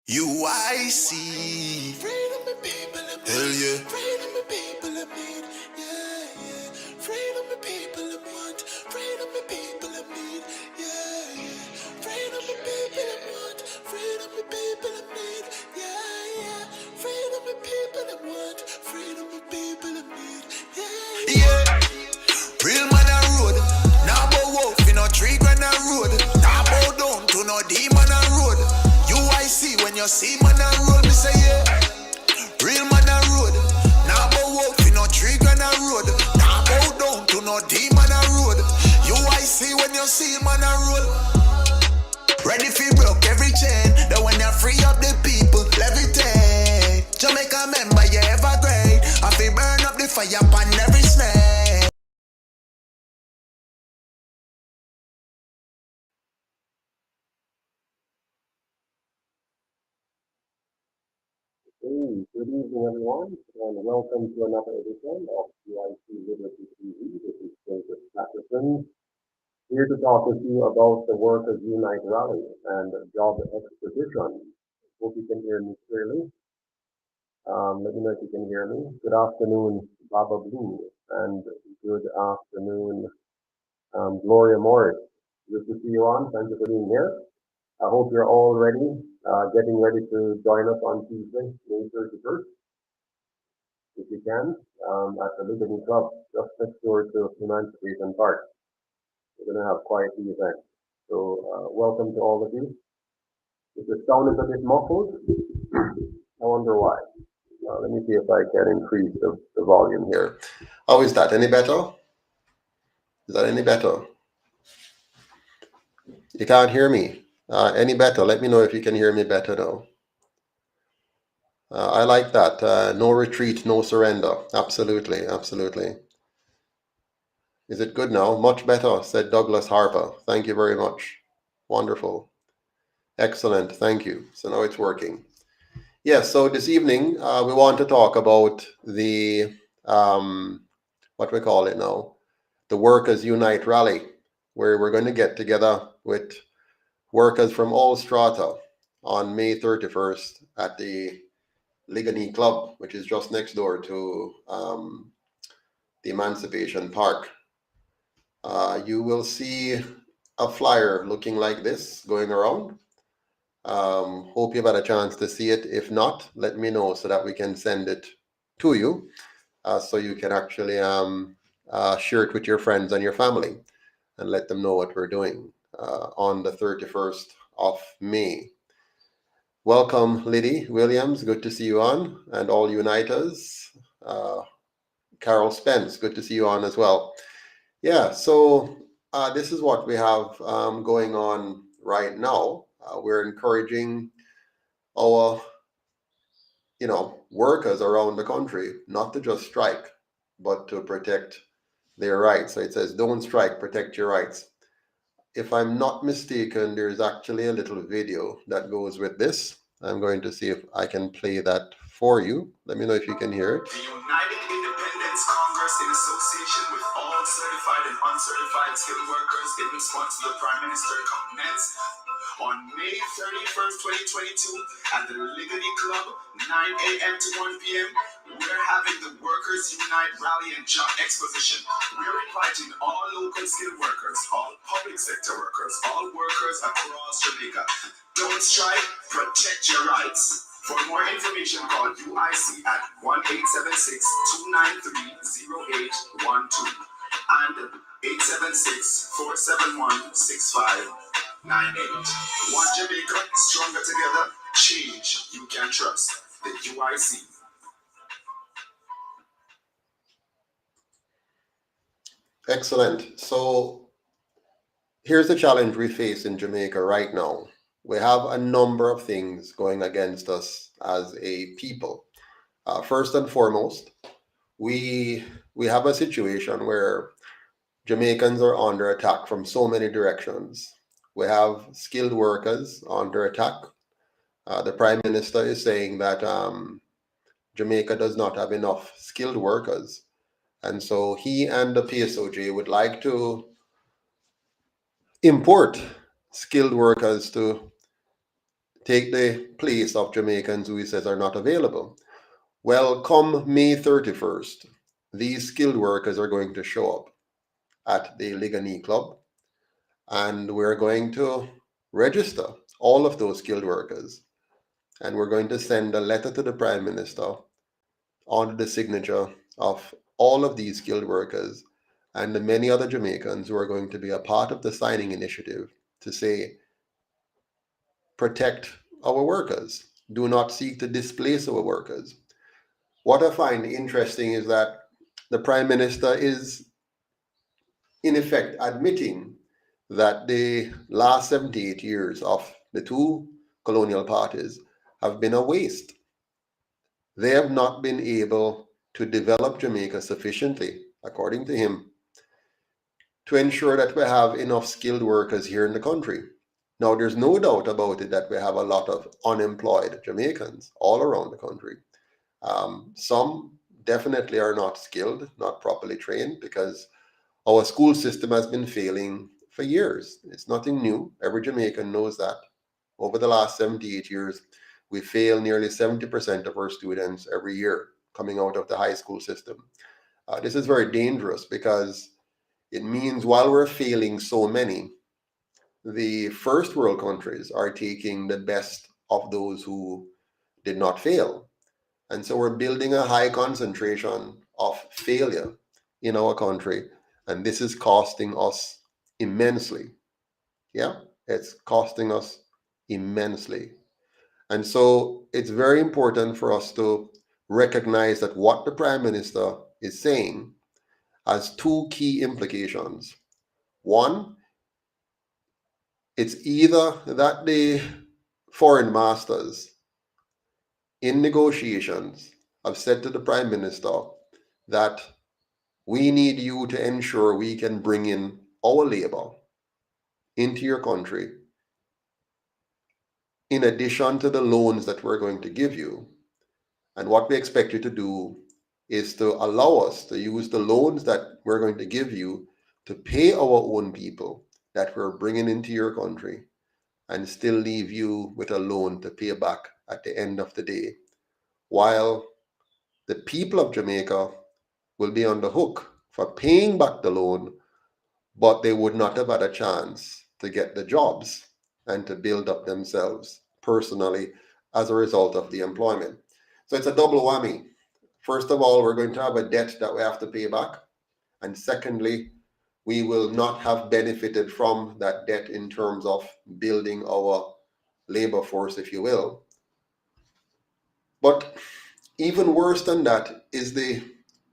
UIC. Freedom the people of need. Hell yeah. Freedom the people of need. Yeah, yeah. Freedom the people of want. Freedom the people of need. Yeah, yeah. Freedom the people of want. Freedom the people of need. Yeah, yeah. Freedom the people of want. Freedom the people of need. Yeah, yeah. Real man a road. Now bow wolf in a tree grand a road. Now bow down to no demon a road. UIC when you see man a road, me say yeah. Real man a road. Now bow wolf in a tree grand a road. Now bow down to no demon a road. UIC when you see man a road. Ready for broke every chain. That when you free up the people, levitate. Jamaica member, you ever great. I feel burn up the fire upon every snake. Hey, good evening, everyone, and welcome to another edition of UIC Liberty TV. This is Joseph PATTERSON, here to talk with you about the Workers Unite Rally and Job Exposition. Hope you can hear me clearly. Let me know if you can hear me. Good afternoon, Baba Blue, and good afternoon, Gloria Morris. Good to see you on. Thank you for being here. I hope you're all ready, getting ready to join us on Tuesday, May 31st. If you can, at the Linguanea Club, just next door to Emancipation Park. We're going to have quite the event. So welcome to all of you. If the sound is a bit muffled, I wonder why. Let me see if I can increase the volume here. How is that? Any better? Is that any better? You can't hear me. Any better? Let me know if you can hear me better now. I like that. No retreat, no surrender. Absolutely, absolutely. Is it good now? Much better, said Douglas Harper. Thank you very much. Wonderful. Excellent. Thank you. So now it's working. Yes, so this evening we want to talk about the, what we call it now, the Workers Unite Rally, where we're going to get together with workers from all strata on May 31st at the Linguanea Club, which is just next door to the Emancipation Park. You will see a flyer looking like this going around. Hope you've had a chance to see it. If not, let me know so that we can send it to you, so you can actually share it with your friends and your family and let them know what we're doing on the 31st of May. Welcome, Liddy Williams. Good to see you on, and all Uniters. Carol Spence, good to see you on as well. Yeah, so this is what we have going on right now. We're encouraging our, workers around the country not to just strike, but to protect their rights. So it says, don't strike, protect your rights. If I'm not mistaken, there's actually a little video that goes with this. I'm going to see if I can play that for you. Let me know if you can hear it. The United Independence Congress, in association with all certified and uncertified skilled workers in response to the Prime Minister, commenced on May 31st, 2022 at the Linguanea Club, 9 a.m. to 1 p.m. We're having the Workers Unite Rally and Job Exposition. We're inviting all local skilled workers, all public sector workers, all workers across Jamaica. Don't strike, protect your rights. For more information, call UIC at 1-876-293-0812 and 876-471-6598. One Jamaica, stronger together, change you can trust. The UIC. Excellent. So here's the challenge we face in Jamaica right now. We have a number of things going against us as a people. First and foremost, we have a situation where Jamaicans are under attack from so many directions. We have skilled workers under attack. The Prime Minister is saying that Jamaica does not have enough skilled workers. And so he and the PSOJ would like to import skilled workers to take the place of Jamaicans who he says are not available. Well, come May 31st, these skilled workers are going to show up at the Linguanea Club, and we're going to register all of those skilled workers, and we're going to send a letter to the Prime Minister under the signature of all of these skilled workers and the many other Jamaicans who are going to be a part of the signing initiative to say, protect our workers, do not seek to displace our workers. What I find interesting is that the Prime Minister is, in effect, admitting that the last 78 years of the two colonial parties have been a waste. They have not been able to develop Jamaica sufficiently, according to him, to ensure that we have enough skilled workers here in the country. Now, there's no doubt about it that we have a lot of unemployed Jamaicans all around the country. Some definitely are not skilled, not properly trained, because our school system has been failing for years. It's nothing new. Every Jamaican knows that. Over the last 78 years, we fail nearly 70% of our students every year coming out of the high school system. This is very dangerous because it means while we're failing so many, the first world countries are taking the best of those who did not fail. And so we're building a high concentration of failure in our country. And this is costing us immensely. Yeah, it's costing us immensely. And so it's very important for us to recognize that what the Prime Minister is saying has two key implications. One, it's either that the foreign masters in negotiations have said to the Prime Minister that we need you to ensure we can bring in our labor into your country in addition to the loans that we're going to give you. And what we expect you to do is to allow us to use the loans that we're going to give you to pay our own people that we're bringing into your country and still leave you with a loan to pay back at the end of the day, while the people of Jamaica will be on the hook for paying back the loan, but they would not have had a chance to get the jobs and to build up themselves personally as a result of the employment. So it's a double whammy. First of all, we're going to have a debt that we have to pay back. And secondly, we will not have benefited from that debt in terms of building our labor force, if you will. But even worse than that is the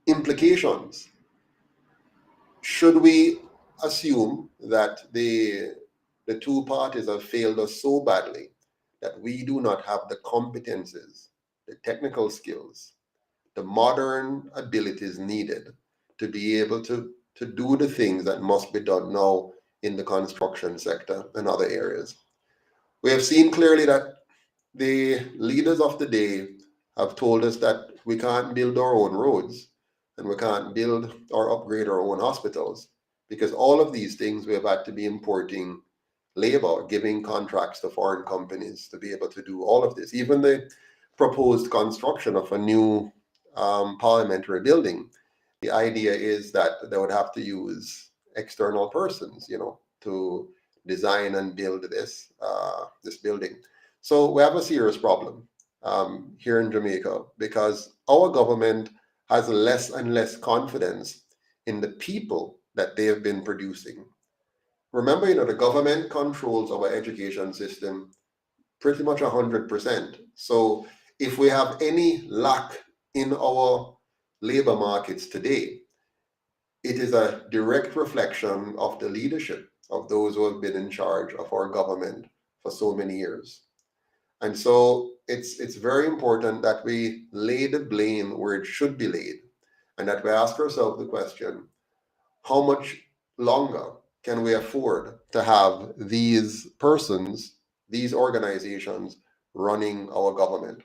implications. Should we assume that the two parties have failed us so badly that we do not have the competences, the technical skills, the modern abilities needed to be able to do the things that must be done now in the construction sector and other areas? We have seen clearly that the leaders of the day have told us that we can't build our own roads and we can't build or upgrade our own hospitals because all of these things we have had to be importing labor, giving contracts to foreign companies to be able to do all of this. Even the proposed construction of a new parliamentary building, the idea is that they would have to use external persons, to design and build this building. So we have a serious problem here in Jamaica because our government has less and less confidence in the people that they have been producing. Remember, the government controls our education system pretty much 100%. So if we have any lack in our labor markets today, it is a direct reflection of the leadership of those who have been in charge of our government for so many years. And so it's very important that we lay the blame where it should be laid and that we ask ourselves the question, how much longer can we afford to have these persons, these organizations running our government?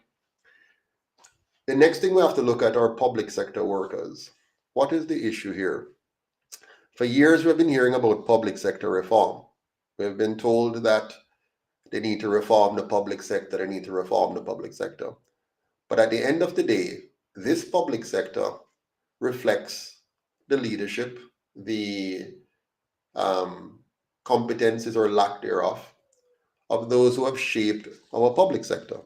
The next thing we have to look at are public sector workers. What is the issue here? For years, we've been hearing about public sector reform. We've been told that they need to reform the public sector, they need to reform the public sector. But at the end of the day, this public sector reflects the leadership, the competencies or lack thereof of those who have shaped our public sector.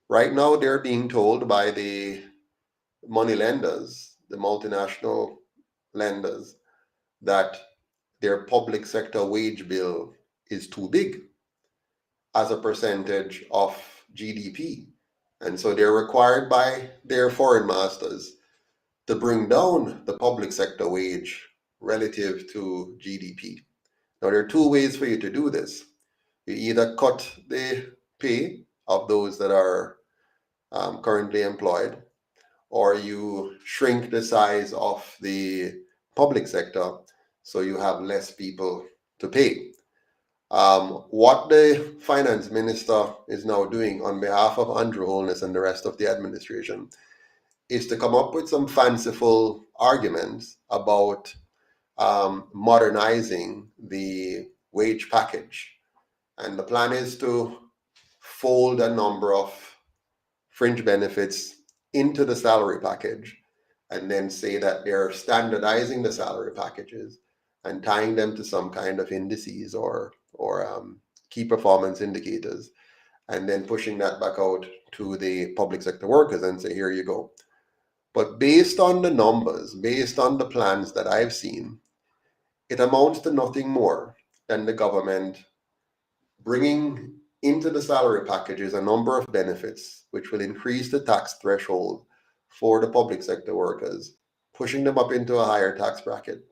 Right now, they're being told by the money lenders, the multinational lenders, that their public sector wage bill is too big as a percentage of GDP. And so they're required by their foreign masters to bring down the public sector wage relative to GDP. Now, there are two ways for you to do this. You either cut the pay of those that are currently employed, or you shrink the size of the public sector so you have less people to pay. What the finance minister is now doing on behalf of Andrew Holness and the rest of the administration is to come up with some fanciful arguments about modernizing the wage package. And the plan is to fold a number of fringe benefits into the salary package and then say that they're standardizing the salary packages and tying them to some kind of indices or key performance indicators, and then pushing that back out to the public sector workers and say, here you go. But based on the numbers, based on the plans that I've seen, it amounts to nothing more than the government bringing into the salary packages a number of benefits which will increase the tax threshold for the public sector workers, pushing them up into a higher tax bracket,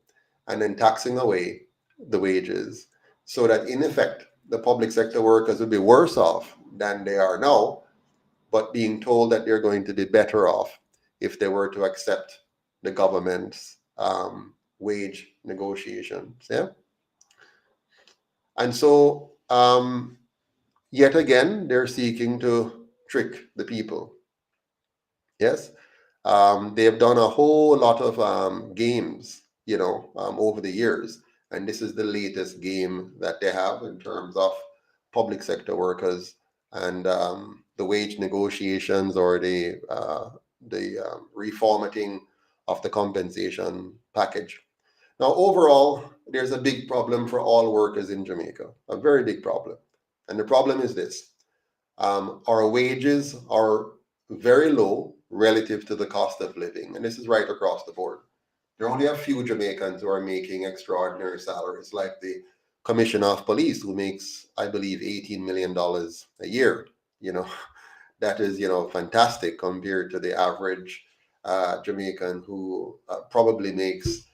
and then taxing away the wages, so that in effect, the public sector workers will be worse off than they are now, but being told that they're going to be better off if they were to accept the government's wage negotiations. Yeah. And so, yet again, they're seeking to trick the people. Yes. They have done a whole lot of games, over the years. And this is the latest game that they have in terms of public sector workers and the wage negotiations or the reformatting of the compensation package. Now, overall, there's a big problem for all workers in Jamaica, a very big problem. And the problem is this. Our wages are very low relative to the cost of living. And this is right across the board. There are only a few Jamaicans who are making extraordinary salaries, like the commissioner of police, who makes, I believe, $18 million a year. That is, fantastic compared to the average Jamaican who probably makes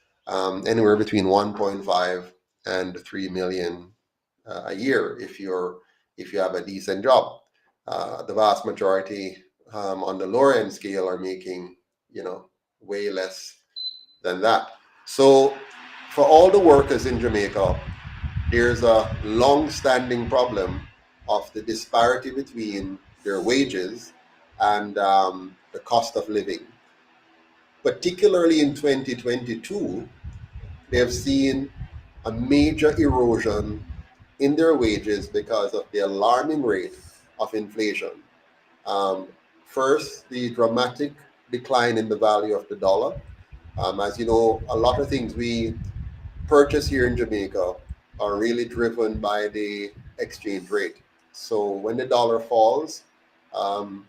anywhere between 1.5 and 3 million a year if you have a decent job. The vast majority on the lower end scale are making, way less than that. So for all the workers in Jamaica, there's a long-standing problem of the disparity between their wages and the cost of living. Particularly in 2022, they have seen a major erosion in their wages because of the alarming rate of inflation. First, the dramatic decline in the value of the dollar. As you know, a lot of things we purchase here in Jamaica are really driven by the exchange rate. So when the dollar falls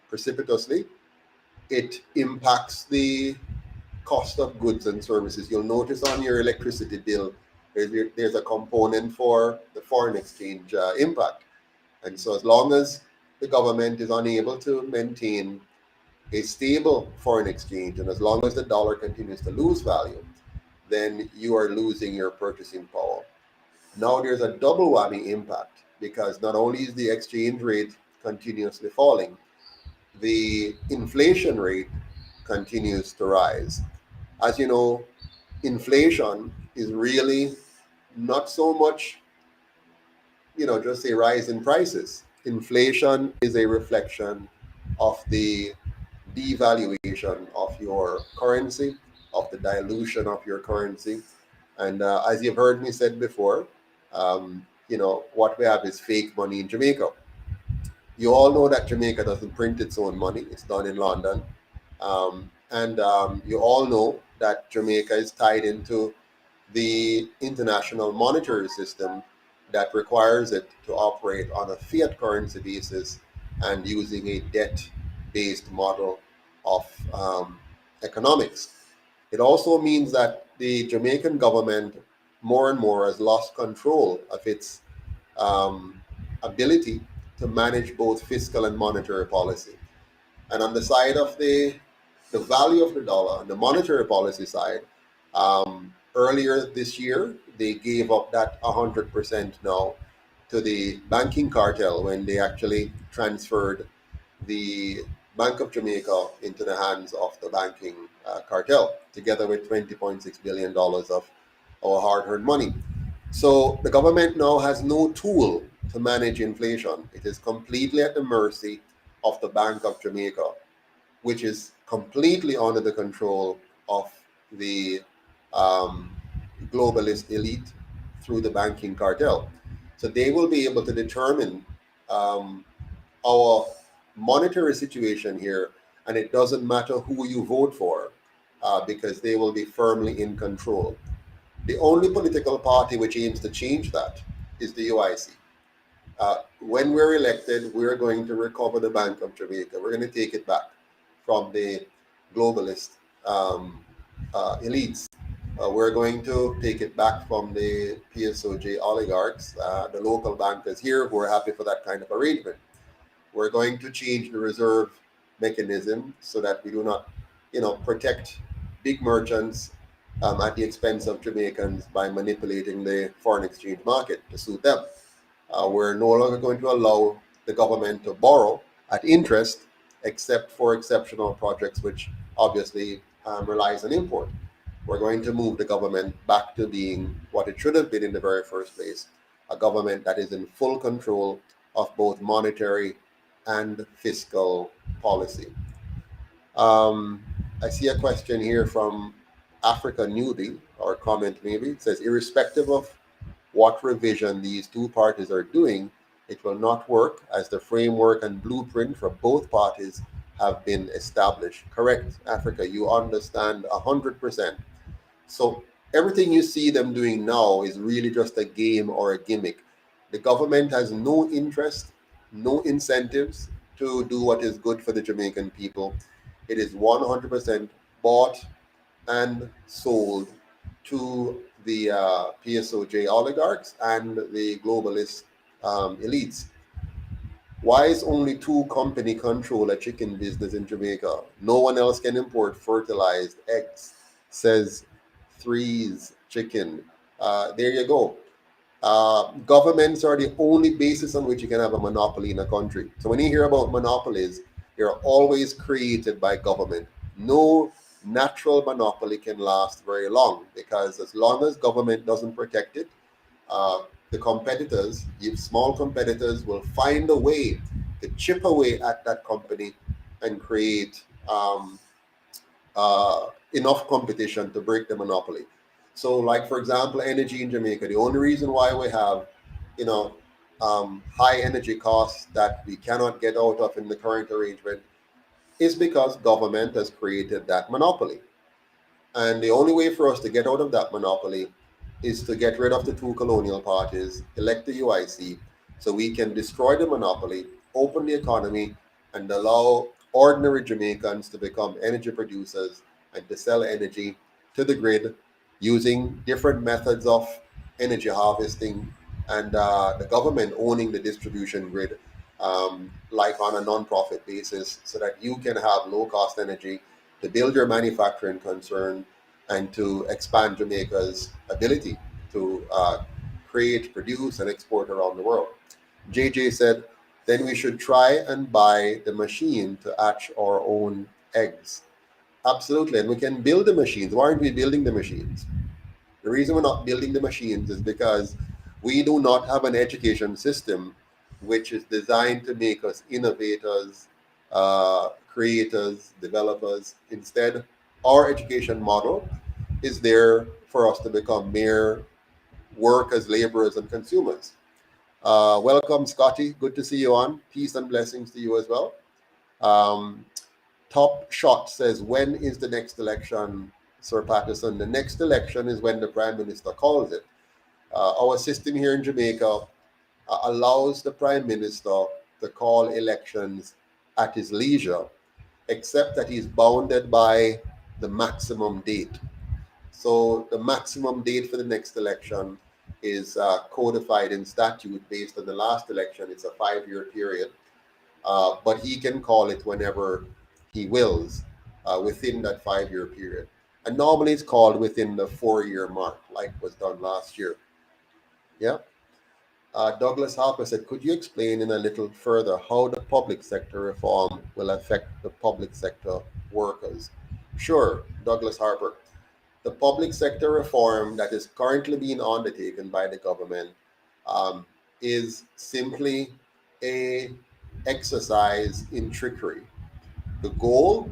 precipitously, it impacts the cost of goods and services. You'll notice on your electricity bill, there's a component for the foreign exchange impact. And so as long as the government is unable to maintain a stable foreign exchange, and as long as the dollar continues to lose value, then you are losing your purchasing power. Now there's a double whammy impact, because not only is the exchange rate continuously falling, the inflation rate continues to rise. As you know, inflation is really not so much, just a rise in prices. Inflation is a reflection of the devaluation of your currency, of the dilution of your currency. And as you've heard me said before, what we have is fake money in Jamaica. You all know that Jamaica doesn't print its own money; it's done in London. And you all know that Jamaica is tied into the international monetary system that requires it to operate on a fiat currency basis and using a debt based model of economics. It also means that the Jamaican government more and more has lost control of its um, ability to manage both fiscal and monetary policy. And on the side of the value of the dollar, on the monetary policy side, earlier this year they gave up that 100% now to the banking cartel when they actually transferred the Bank of Jamaica into the hands of the banking cartel, together with $20.6 billion of our hard-earned money. So the government now has no tool to manage inflation. It is completely at the mercy of the Bank of Jamaica, which is completely under the control of the um, globalist elite through the banking cartel. So they will be able to determine um, our monetary situation here, and it doesn't matter who you vote for, because they will be firmly in control. The only political party which aims to change that is the UIC. When we're elected, we're going to recover the Bank of Jamaica. We're going to take it back from the globalist elites. We're going to take it back from the PSOJ oligarchs, the local bankers here who are happy for that kind of arrangement. We're going to change the reserve mechanism so that we do not, protect big merchants at the expense of Jamaicans by manipulating the foreign exchange market to suit them. We're no longer going to allow the government to borrow at interest, except for exceptional projects, which obviously relies on import. We're going to move the government back to being what it should have been in the very first place, a government that is in full control of both monetary and fiscal policy. Um, I see a question here from Africa Newbie, or comment maybe. It says, irrespective of what revision these two parties are doing, it will not work as the framework and blueprint for both parties have been established. Correct, Africa, you understand 100%. So everything you see them doing now is really just a game or a gimmick. The government has no interest, no incentives to do what is good for the Jamaican people. It is 100% bought and sold to the PSOJ oligarchs and the globalist elites. Why is only two company control a chicken business in Jamaica? No one else can import fertilized eggs, says Threes Chicken. There you go. Governments are the only basis on which you can have a monopoly in a country. So when you hear about monopolies, they're always created by government. No natural monopoly can last very long, because as long as government doesn't protect it, uh, the competitors, the small competitors, will find a way to chip away at that company and create enough competition to break the monopoly. So, like for example, energy in Jamaica. The only reason why we have, you know, high energy costs that we cannot get out of in the current arrangement is because government has created that monopoly. And the only way for us to get out of that monopoly is to get rid of the two colonial parties, elect the UIC, so we can destroy the monopoly, open the economy, and allow ordinary Jamaicans to become energy producers and to sell energy to the grid using different methods of energy harvesting, and the government owning the distribution grid, like on a non-profit basis, so that you can have low-cost energy to build your manufacturing concern and to expand Jamaica's ability to create, produce, and export around the world. JJ said, then we should try and buy the machine to hatch our own eggs. Absolutely, and we can build the machines. Why aren't we building the machines? The reason we're not building the machines is because we do not have an education system which is designed to make us innovators, creators, developers. Instead, our education model is there for us to become mere workers, laborers, and consumers. Welcome, Scotty. Good to see you on. Peace and blessings to you as well. Um, Top Shot says, when is the next election, Sir Patterson? The next election is when the Prime Minister calls it. Our system here in Jamaica allows the Prime Minister to call elections at his leisure, except that he's bounded by the maximum date. So the maximum date for the next election is codified in statute based on the last election. It's a 5-year period, but he can call it whenever he wills within that 5-year period. And normally it's called within the 4-year mark, like was done last year. Yeah. Douglas Harper said, could you explain in a little further how the public sector reform will affect the public sector workers? Sure, Douglas Harper. The public sector reform that is currently being undertaken by the government is simply a exercise in trickery. The goal,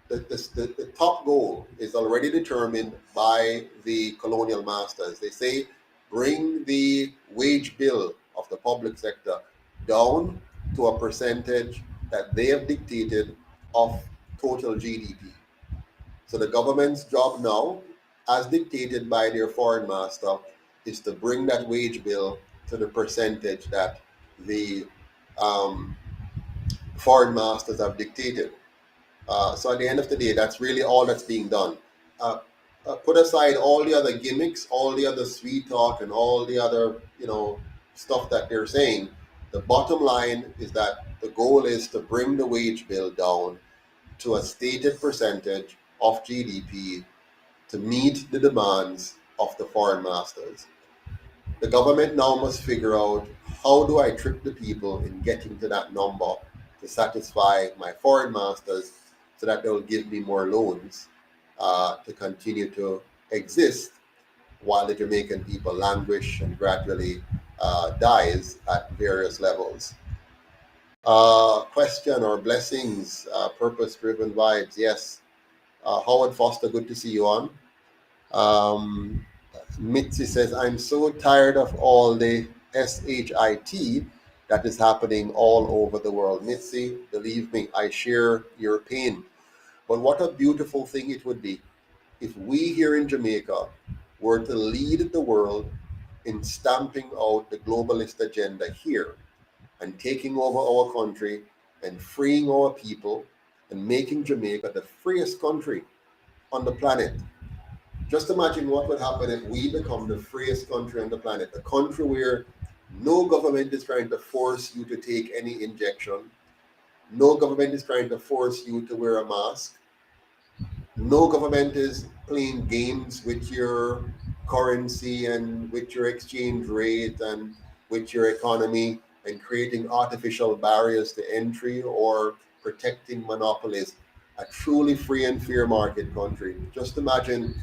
the top goal is already determined by the colonial masters. They say bring the wage bill of the public sector down to a percentage that they have dictated of total GDP. So the government's job now, as dictated by their foreign master, is to bring that wage bill to the percentage that the um, foreign masters have dictated. So at the end of the day, that's really all that's being done. Uh, Put aside all the other gimmicks, all the other sweet talk, and all the other stuff that they're saying. The bottom line is that the goal is to bring the wage bill down to a stated percentage of GDP to meet the demands of the foreign masters. The government now must figure out, how do I trick the people in getting to that number to satisfy my foreign masters so that they'll give me more loans to continue to exist while the Jamaican people languish and gradually dies at various levels. Question or blessings, purpose-driven vibes. Yes. Howard Foster, good to see you on. Mitzi says, I'm so tired of all the SHIT that is happening all over the world. Mitzi, believe me, I share your pain. But what a beautiful thing it would be if we here in Jamaica were to lead the world in stamping out the globalist agenda here and taking over our country and freeing our people and making Jamaica the freest country on the planet. Just imagine what would happen if we become the freest country on the planet, a country where no government is trying to force you to take any injection, no government is trying to force you to wear a mask, no government is playing games with your currency and with your exchange rate and with your economy and creating artificial barriers to entry or protecting monopolies. A truly free and fair market country. Just imagine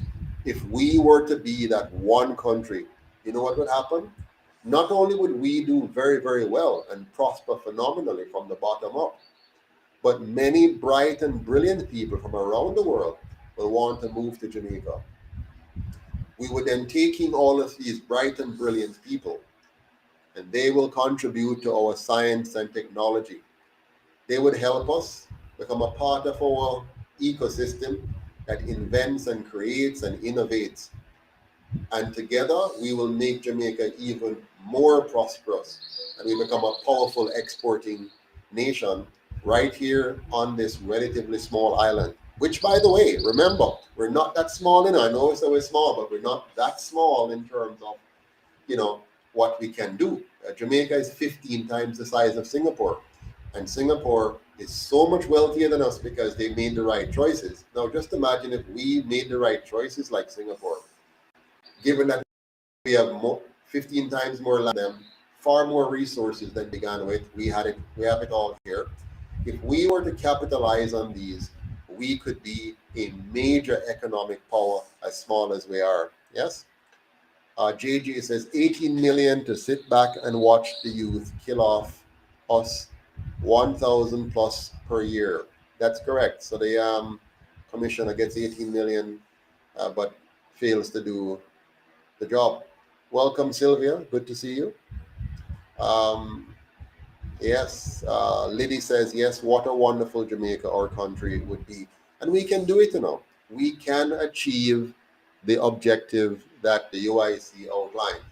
if we were to be that one country, you know what would happen? Not only would we do very, very well and prosper phenomenally from the bottom up, but many bright and brilliant people from around the world will want to move to Jamaica. We would then take in all of these bright and brilliant people, and they will contribute to our science and technology. They would help us become a part of our ecosystem that invents and creates and innovates. And together we will make Jamaica even more prosperous, and we become a powerful exporting nation right here on this relatively small island. Which, by the way, remember, we're not that small. I know it's always small, but we're not that small in terms of you know what we can do. Jamaica is 15 times the size of Singapore, and Singapore is so much wealthier than us because they made the right choices. Now, just imagine if we made the right choices like Singapore, given that we have 15 times more land than them, far more resources than we began with. We have it all here. If we were to capitalize on these, we could be a major economic power as small as we are. Yes. JJ says 18 million to sit back and watch the youth kill off us, 1,000 plus per year. That's correct. So the commissioner gets 18 million, but fails to do the job. Welcome, Sylvia. Good to see you. Um, yes, Liddy says, yes, what a wonderful Jamaica, our country would be. And we can do it, We can achieve the objective that the UIC outlined.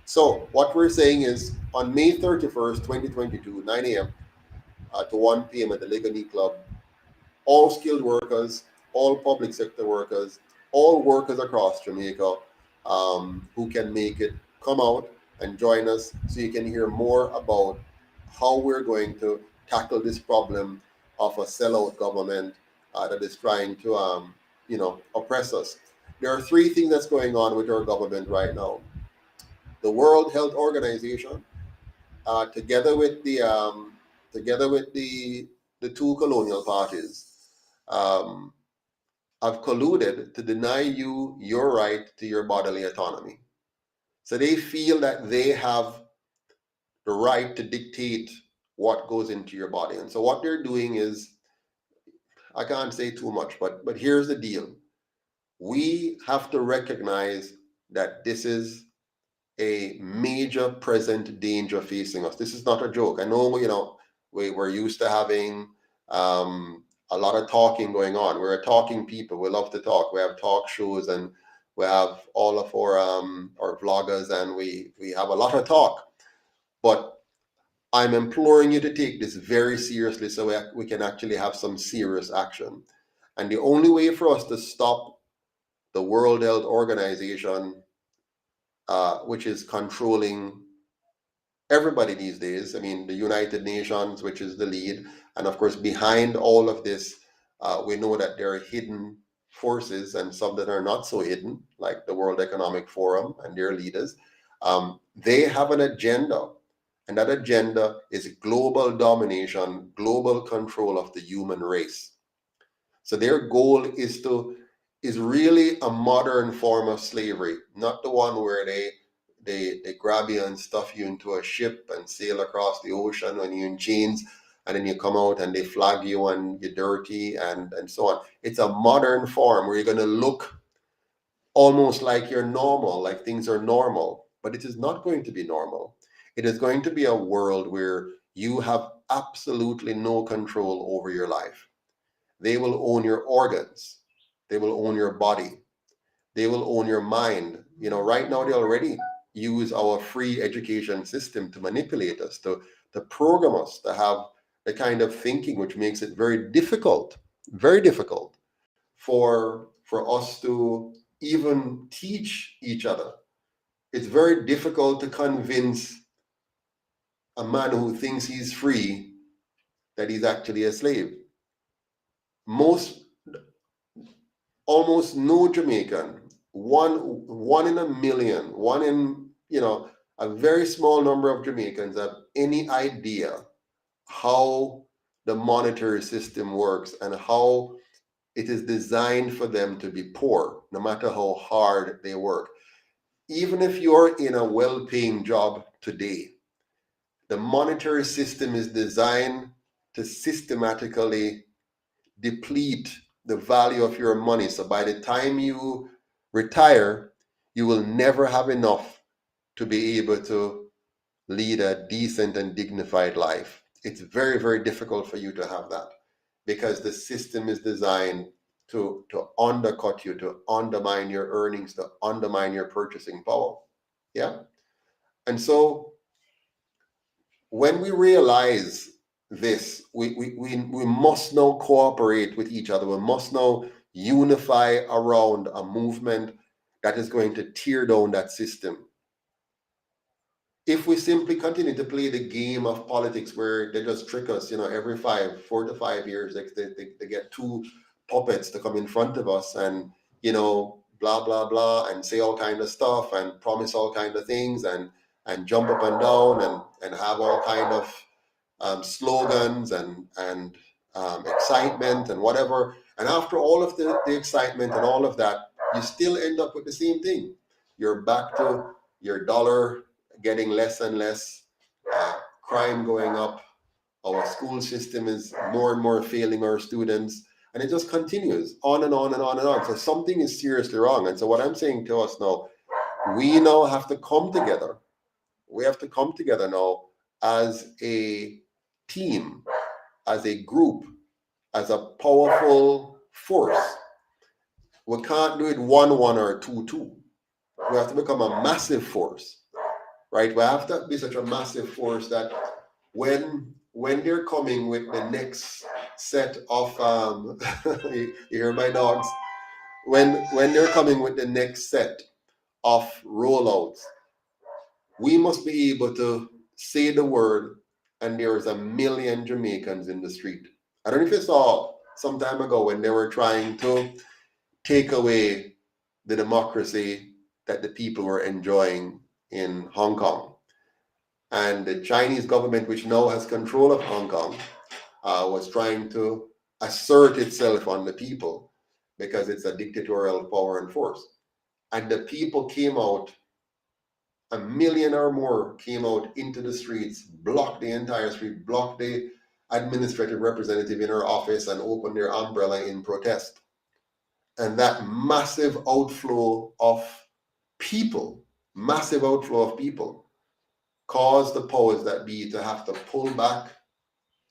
So, what we're saying is on May 31st, 2022, 9 a.m. To 1 p.m. at the Linguanea Club, all skilled workers, all public sector workers, all workers across Jamaica who can make it come out and join us so you can hear more about how we're going to tackle this problem of a sellout government that is trying to, oppress us. There are three things that's going on with our government right now. The World Health Organization, together with the two colonial parties, um, have colluded to deny you your right to your bodily autonomy. So they feel that they have the right to dictate what goes into your body. And so what they're doing is, I can't say too much, but here's the deal. We have to recognize that this is a major present danger facing us. This is not a joke. I know, we're used to having a lot of talking going on. We're a talking people. We love to talk. We have talk shows and we have all of our vloggers, and we have a lot of talk. But I'm imploring you to take this very seriously so we can actually have some serious action. And the only way for us to stop the World Health Organization, which is controlling everybody these days. I mean, the United Nations, which is the lead, and of course, behind all of this, we know that there are hidden forces and some that are not so hidden, like the World Economic Forum and their leaders. They have an agenda, and that agenda is global domination, global control of the human race. So their goal is really a modern form of slavery, not the one where they grab you and stuff you into a ship and sail across the ocean when you're in chains, and then you come out and they flag you and you're dirty and so on. It's a modern form where you're going to look almost like you're normal, like things are normal, but it is not going to be normal. It is going to be a world where you have absolutely no control over your life. They will own your organs. They will own your body. They will own your mind. Right now they already use our free education system to manipulate us, to program us, to have the kind of thinking which makes it very difficult for us to even teach each other. It's very difficult to convince a man who thinks he's free that he's actually a slave. Almost no Jamaican, one in a million, one in, a very small number of Jamaicans have any idea how the monetary system works and how it is designed for them to be poor, no matter how hard they work. Even if you're in a well-paying job today, the monetary system is designed to systematically deplete the value of your money. So by the time you retire, you will never have enough to be able to lead a decent and dignified life. It's very, very difficult for you to have that because the system is designed to undercut you, to undermine your earnings, to undermine your purchasing power. Yeah. And so when we realize this, we must now cooperate with each other. We must now unify around a movement that is going to tear down that system. If we simply continue to play the game of politics where they just trick us, every 4 to 5 years, they get two puppets to come in front of us and, blah, blah, blah, and say all kind of stuff and promise all kind of things and jump up and down and have all kind of slogans and excitement and whatever. And after all of the excitement and all of that, you still end up with the same thing. You're back to your dollar getting less and less, crime going up, our school system is more and more failing our students, and it just continues on and on and on and on. So something is seriously wrong. And so what I'm saying to us now, we now have to come together. We have to come together now as a team, as a group, as a powerful force. We can't do it 1-1 or 2-2. We have to become a massive force, right? We have to be such a massive force that when they're coming with the next set of you hear my dogs, when they're coming with the next set of rollouts, we must be able to say the word and there's 1 million Jamaicans in the street. I don't know if you saw some time ago when they were trying to take away the democracy that the people were enjoying in Hong Kong. And the Chinese government, which now has control of Hong Kong, was trying to assert itself on the people because it's a dictatorial power and force. And the people came out, 1 million or more came out into the streets, blocked the entire street, blocked the administrative representative in her office and opened their umbrella in protest. And that massive outflow of people, caused the powers that be to have to pull back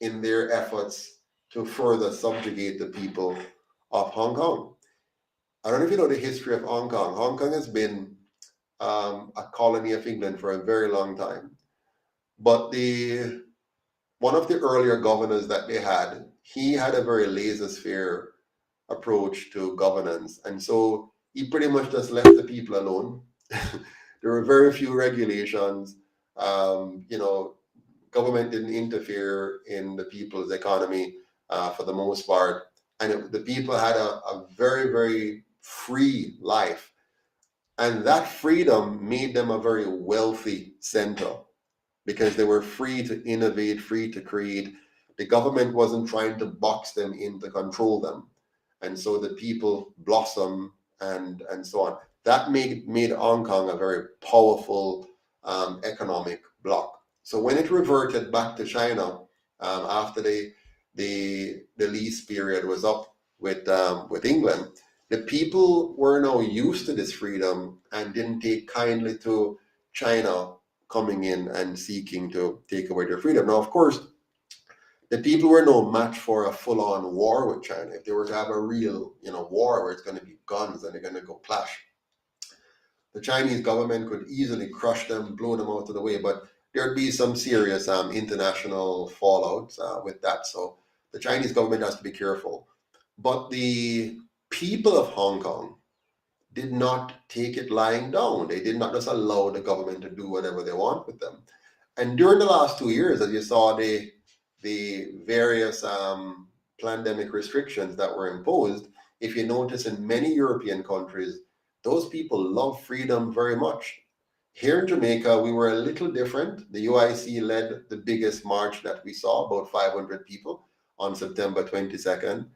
in their efforts to further subjugate the people of Hong Kong. I don't know if you know the history of Hong Kong. Hong Kong has been a colony of England for a very long time. But one of the earlier governors that they had, he had a very laissez-faire approach to governance. And so he pretty much just left the people alone. There were very few regulations. Government didn't interfere in the people's economy for the most part. And the people had a very, very free life. And that freedom made them a very wealthy center because they were free to innovate, free to create. The government wasn't trying to box them in to control them. And so the people blossom and so on. That made Hong Kong a very powerful economic bloc. So when it reverted back to China after the lease period was up with England, the people were now used to this freedom and didn't take kindly to China coming in and seeking to take away their freedom. Now, of course, the people were no match for a full-on war with China. If they were to have a real, war where it's going to be guns and they're going to go clash, the Chinese government could easily crush them, blow them out of the way. But there'd be some serious international fallout with that. So the Chinese government has to be careful. But the people of Hong Kong did not take it lying down. They did not just allow the government to do whatever they want with them. And during the last 2 years, as you saw the various pandemic restrictions that were imposed, if you notice in many European countries, those people love freedom very much. Here in Jamaica, we were a little different. The UIC led the biggest march that we saw, about 500 people on September 22nd,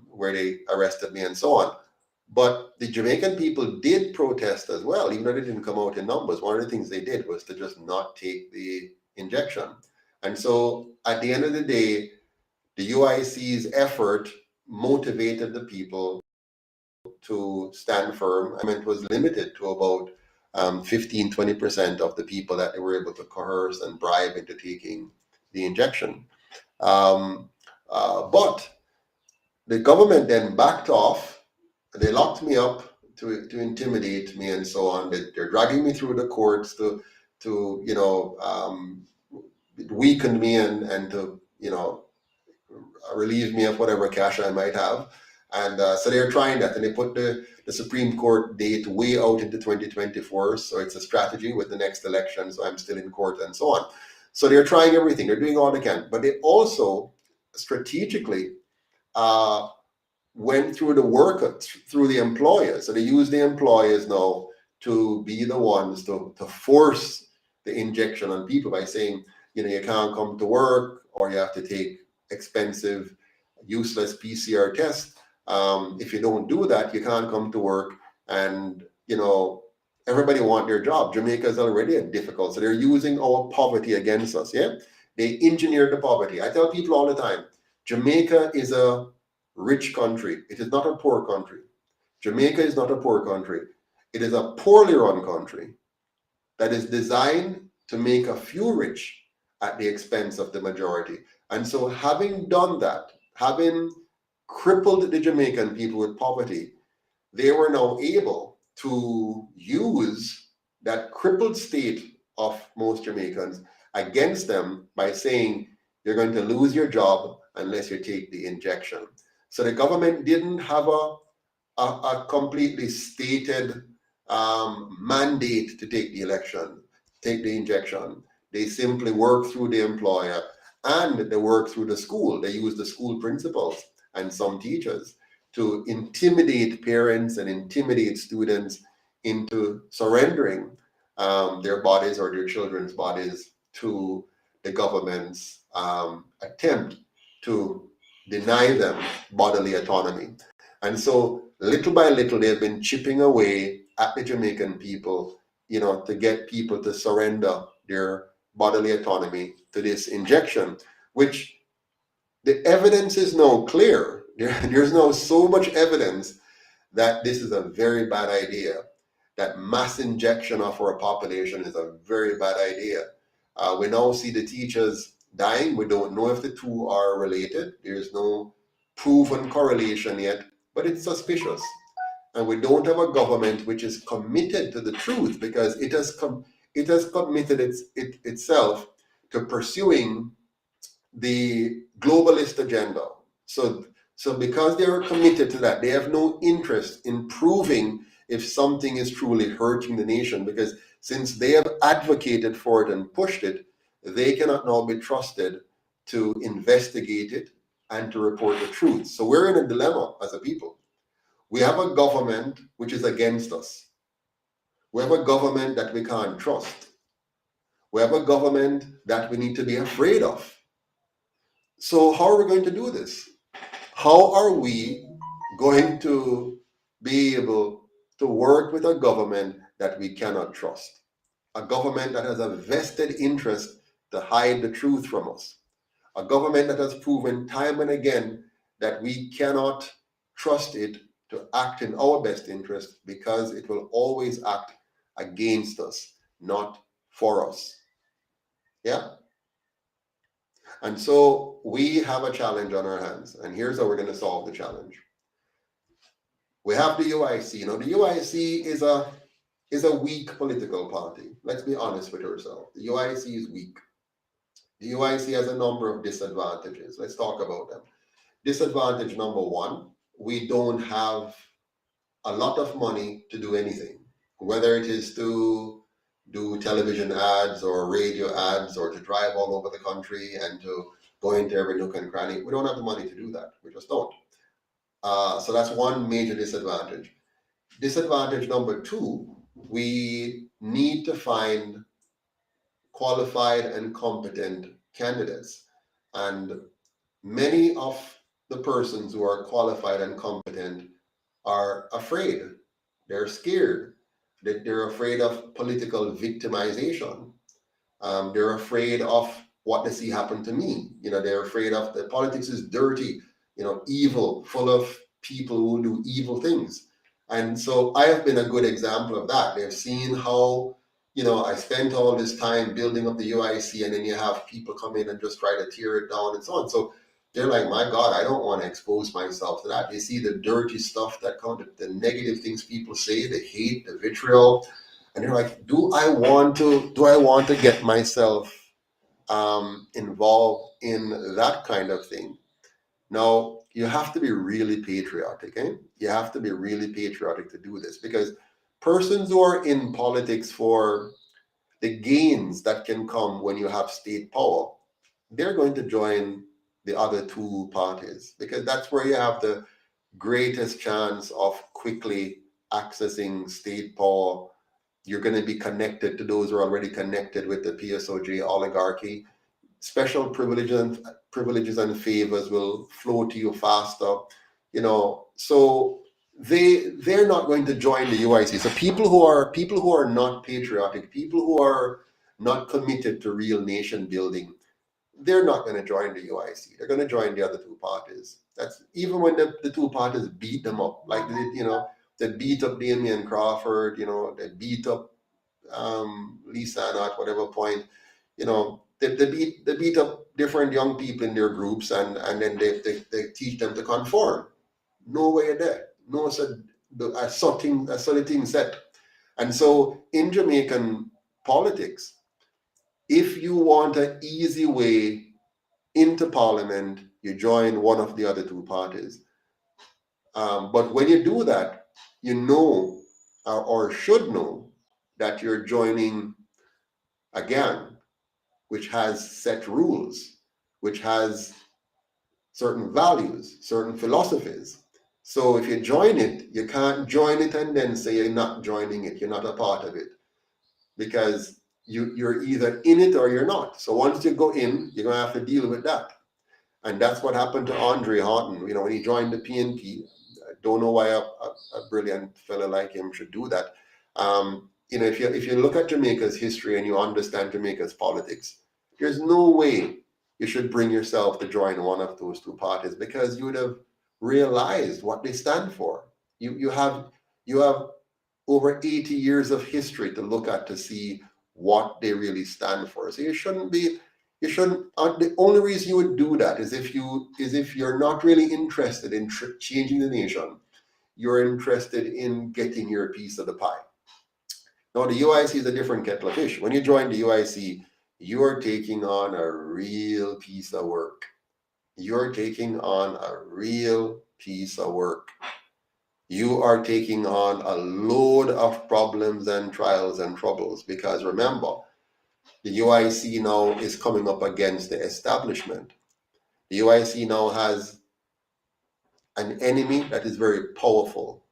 where they arrested me and so on. But the Jamaican people did protest as well, even though they didn't come out in numbers. One of the things they did was to just not take the injection. And so at the end of the day, the UIC's effort motivated the people to stand firm. I mean, it was limited to about 15-20% of the people that they were able to coerce and bribe into taking the injection. But the government then backed off. They locked me up to intimidate me and so on. They're dragging me through the courts to it weakened me and to relieve me of whatever cash I might have. And so they're trying that, and they put the Supreme Court date way out into 2024. So it's a strategy with the next election. So I'm still in court and so on. So they're trying everything. They're doing all they can. But they also strategically went through through the employers. So they use the employers now to be the ones to force the injection on people by saying, you can't come to work, or you have to take expensive, useless PCR tests. If you don't do that, you can't come to work. And, everybody want their job. Jamaica is already difficult. So they're using our poverty against us. Yeah. They engineered the poverty. I tell people all the time, Jamaica is a rich country. It is not a poor country. Jamaica is not a poor country. It is a poorly run country that is designed to make a few rich at the expense of the majority. And so having done that, having crippled the Jamaican people with poverty, they were now able to use that crippled state of most Jamaicans against them by saying you're going to lose your job unless you take the injection. So the government didn't have a completely stated mandate to take the injection. They simply work through the employer and they work through the school. They use the school principals and some teachers to intimidate parents and intimidate students into surrendering their bodies or their children's bodies to the government's attempt to deny them bodily autonomy. And so little by little, they've been chipping away at the Jamaican people, to get people to surrender their bodily autonomy to this injection, which the evidence is now clear. There's now so much evidence that this is a very bad idea, that mass injection of our population is a very bad idea. We now see the teachers dying. We don't know if the two are related. There's no proven correlation yet, but it's suspicious. And we don't have a government which is committed to the truth, because it has committed itself to pursuing the globalist agenda. So because they are committed to that, they have no interest in proving if something is truly hurting the nation, because since they have advocated for it and pushed it, they cannot now be trusted to investigate it and to report the truth. So we're in a dilemma as a people. We have a government which is against us. We have a government that we can't trust. We have a government that we need to be afraid of. So how are we going to do this? How are we going to be able to work with a government that we cannot trust? A government that has a vested interest to hide the truth from us. A government that has proven time and again that we cannot trust it to act in our best interest, because it will always act against us, not for us. Yeah? And so we have a challenge on our hands, and here's how we're going to solve the challenge. We have the UIC. Now, the UIC is a weak political party. Let's be honest with ourselves. The UIC is weak. The UIC has a number of disadvantages. Let's talk about them. Disadvantage number one, we don't have a lot of money to do anything, whether it is to do television ads or radio ads or to drive all over the country and to go into every nook and cranny. We don't have the money to do that. We just don't. So that's one major disadvantage. Disadvantage number two, we need to find qualified and competent candidates. And many of the persons who are qualified and competent are afraid. They're scared. They're afraid of political victimization. They're afraid of what they see happen to me. They're afraid of the politics is dirty, evil, full of people who do evil things. And so I have been a good example of that. They've seen how, I spent all this time building up the UIC, and then you have people come in and just try to tear it down and so on. So they're like, my God, I don't want to expose myself to that. They see the dirty stuff that comes, the negative things people say, the hate, the vitriol, and they're like, do I want to get myself involved in that kind of thing? Now, you have to be really patriotic, eh? You have to be really patriotic to do this, because persons who are in politics for the gains that can come when you have state power, they're going to join the other two parties, because that's where you have the greatest chance of quickly accessing state power. You're going to be connected to those who are already connected with the PSOJ oligarchy. Special privileges and favors will flow to you faster. So they're not going to join the UIC. So people who are not patriotic, people who are not committed to real nation building, they're not going to join the UIC. They're going to join the other two parties. That's even when the two parties beat them up, like they beat up Damian Crawford, they beat up Lisa at whatever point, they beat up different young people in their groups, and then they teach them to conform. No way there. No such a certain thing set. And so in Jamaican politics, if you want an easy way into parliament, you join one of the other two parties. But when you do that, you know, or should know, that you're joining a gang which has set rules, which has certain values, certain philosophies. So if you join it, you can't join it and then say you're not joining it, you're not a part of it, because you're either in it or you're not. So once you go in, you're going to have to deal with that. And that's what happened to Andre Horton. When he joined the PNP, I don't know why a brilliant fellow like him should do that. If you look at Jamaica's history and you understand Jamaica's politics, there's no way you should bring yourself to join one of those two parties, because you would have realized what they stand for. You have over 80 years of history to look at to see what they really stand for. So you shouldn't. The only reason you would do that is if you're not really interested in changing the nation. You're interested in getting your piece of the pie. Now, the UIC is a different kettle of fish. When you join the UIC, you're taking on a real piece of work. You're taking on a real piece of work. You are taking on a load of problems and trials and troubles, because remember, the UIC now is coming up against the establishment. The UIC now has an enemy that is very powerful.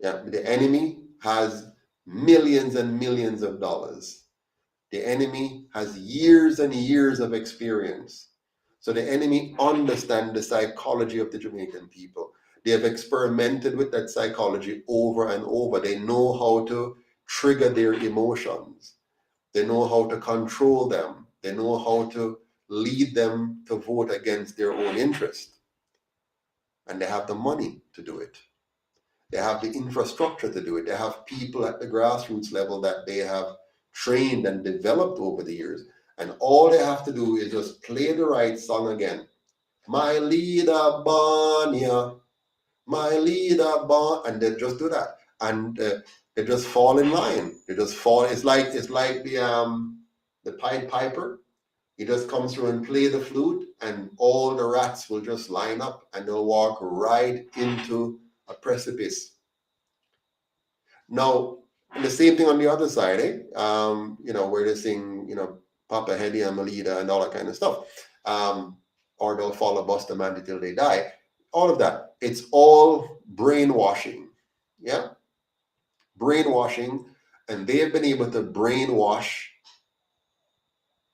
Yeah, the enemy has millions and millions of dollars. The enemy has years and years of experience. So the enemy understands the psychology of the Jamaican people. They have experimented with that psychology over and over. They know how to trigger their emotions. They know how to control them. They know how to lead them to vote against their own interest. And they have the money to do it. They have the infrastructure to do it. They have people at the grassroots level that they have trained and developed over the years. And all they have to do is just play the right song again. My leader born, yeah. My leader born. And they just do that. And they just fall in line. They just fall. It's like the Pied Piper. He just comes through and play the flute, and all the rats will just line up and they'll walk right into a precipice. Now, the same thing on the other side, where they sing, Papa Hedy and Melida and all that kind of stuff. Or they'll follow Buster Mandy till they die. All of that. It's all brainwashing. Yeah? Brainwashing. And they have been able to brainwash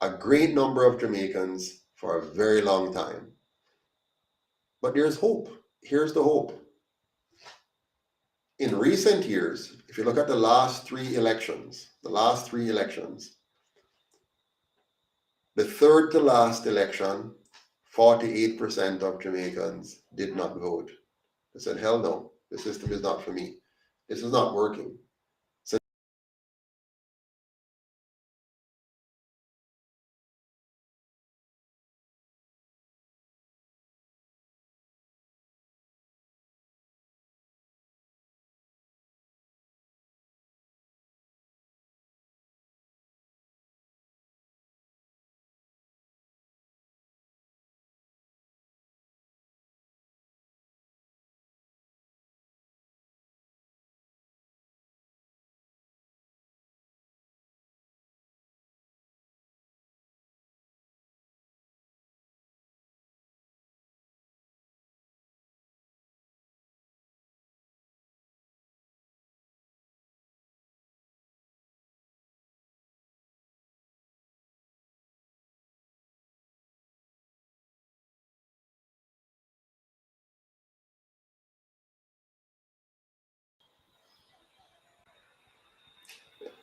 a great number of Jamaicans for a very long time. But there's hope. Here's the hope. In recent years, if you look at the last three elections, the third to last election, 48% of Jamaicans did not vote. They said, hell no, the system is not for me. This is not working. So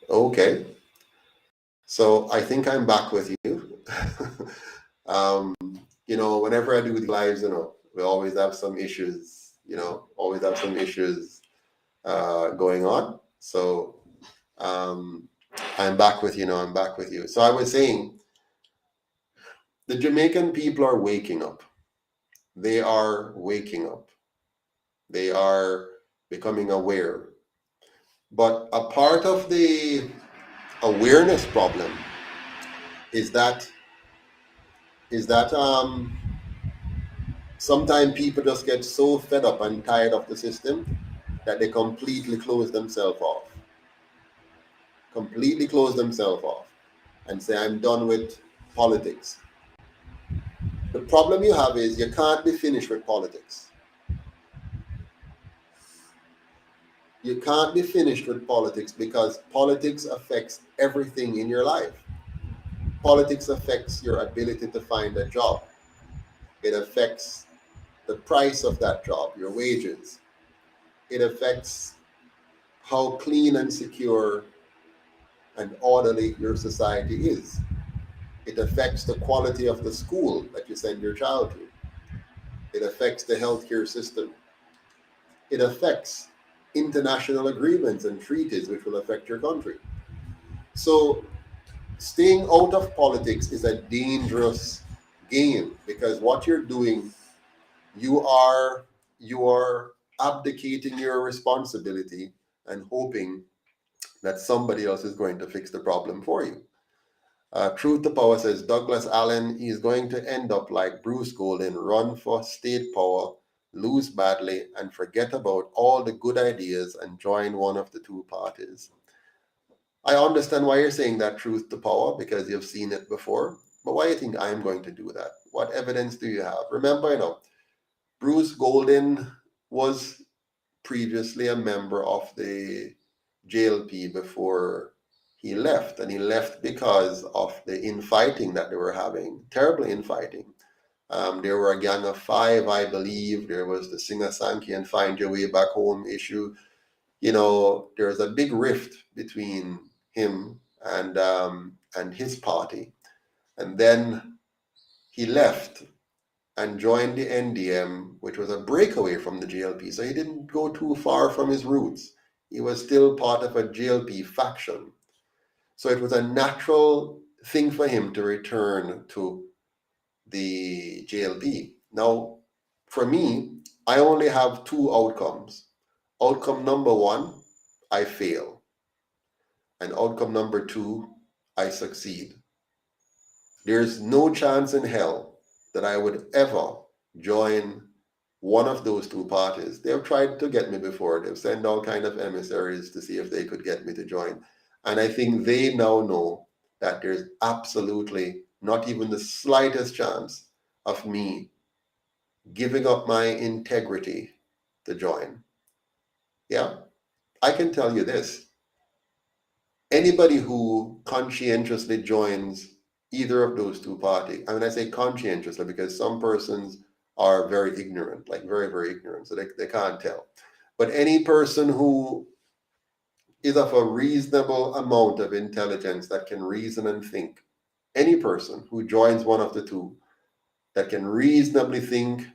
okay. So I think I'm back with you. Whenever I do the lives, we always have some issues, going on. So I'm back with you now. So I was saying, The Jamaican people are waking up. They are waking up. They are becoming aware. But a part of the awareness problem is that sometimes people just get so fed up and tired of the system that they completely close themselves off. Completely close themselves off and say, I'm done with politics. The problem you have is you can't be finished with politics. You can't be finished with politics because politics affects everything in your life. Politics affects your ability to find a job. It affects the price of that job, your wages. It affects how clean and secure and orderly your society is. It affects the quality of the school that you send your child to. It affects the healthcare system. It affects international agreements and treaties which will affect your country. So staying out of politics is a dangerous game because what you're doing, you are abdicating your responsibility and hoping that somebody else is going to fix the problem for you. Truth to Power says Douglas Allen is going to end up like Bruce Golding, run for state power, lose badly, and forget about all the good ideas and join one of the two parties. I understand why you're saying that, Truth to Power, because you've seen it before. But why do you think I'm going to do that? What evidence do you have? Remember, Bruce Golding was previously a member of the JLP before he left, and he left because of the infighting that they were having, terrible infighting. There were a gang of five, I believe. There was the Singasanki and Find Your Way Back Home issue. There was a big rift between him and his party, and then he left and joined the NDM, which was a breakaway from the JLP. So he didn't go too far from his roots. He was still part of a JLP faction. So it was a natural thing for him to return to the JLP. Now, for me, I only have two outcomes. Outcome number one, I fail. And outcome number two, I succeed. There's no chance in hell that I would ever join one of those two parties. They've tried to get me before. They've sent all kind of emissaries to see if they could get me to join. And I think they now know that there's absolutely not even the slightest chance of me giving up my integrity to join. Yeah, I can tell you this. Anybody who conscientiously joins either of those two parties, I mean, I say conscientiously because some persons are very ignorant, like very, very ignorant, so they can't tell. But any person who is of a reasonable amount of intelligence that can reason and think, any person who joins one of the two that can reasonably think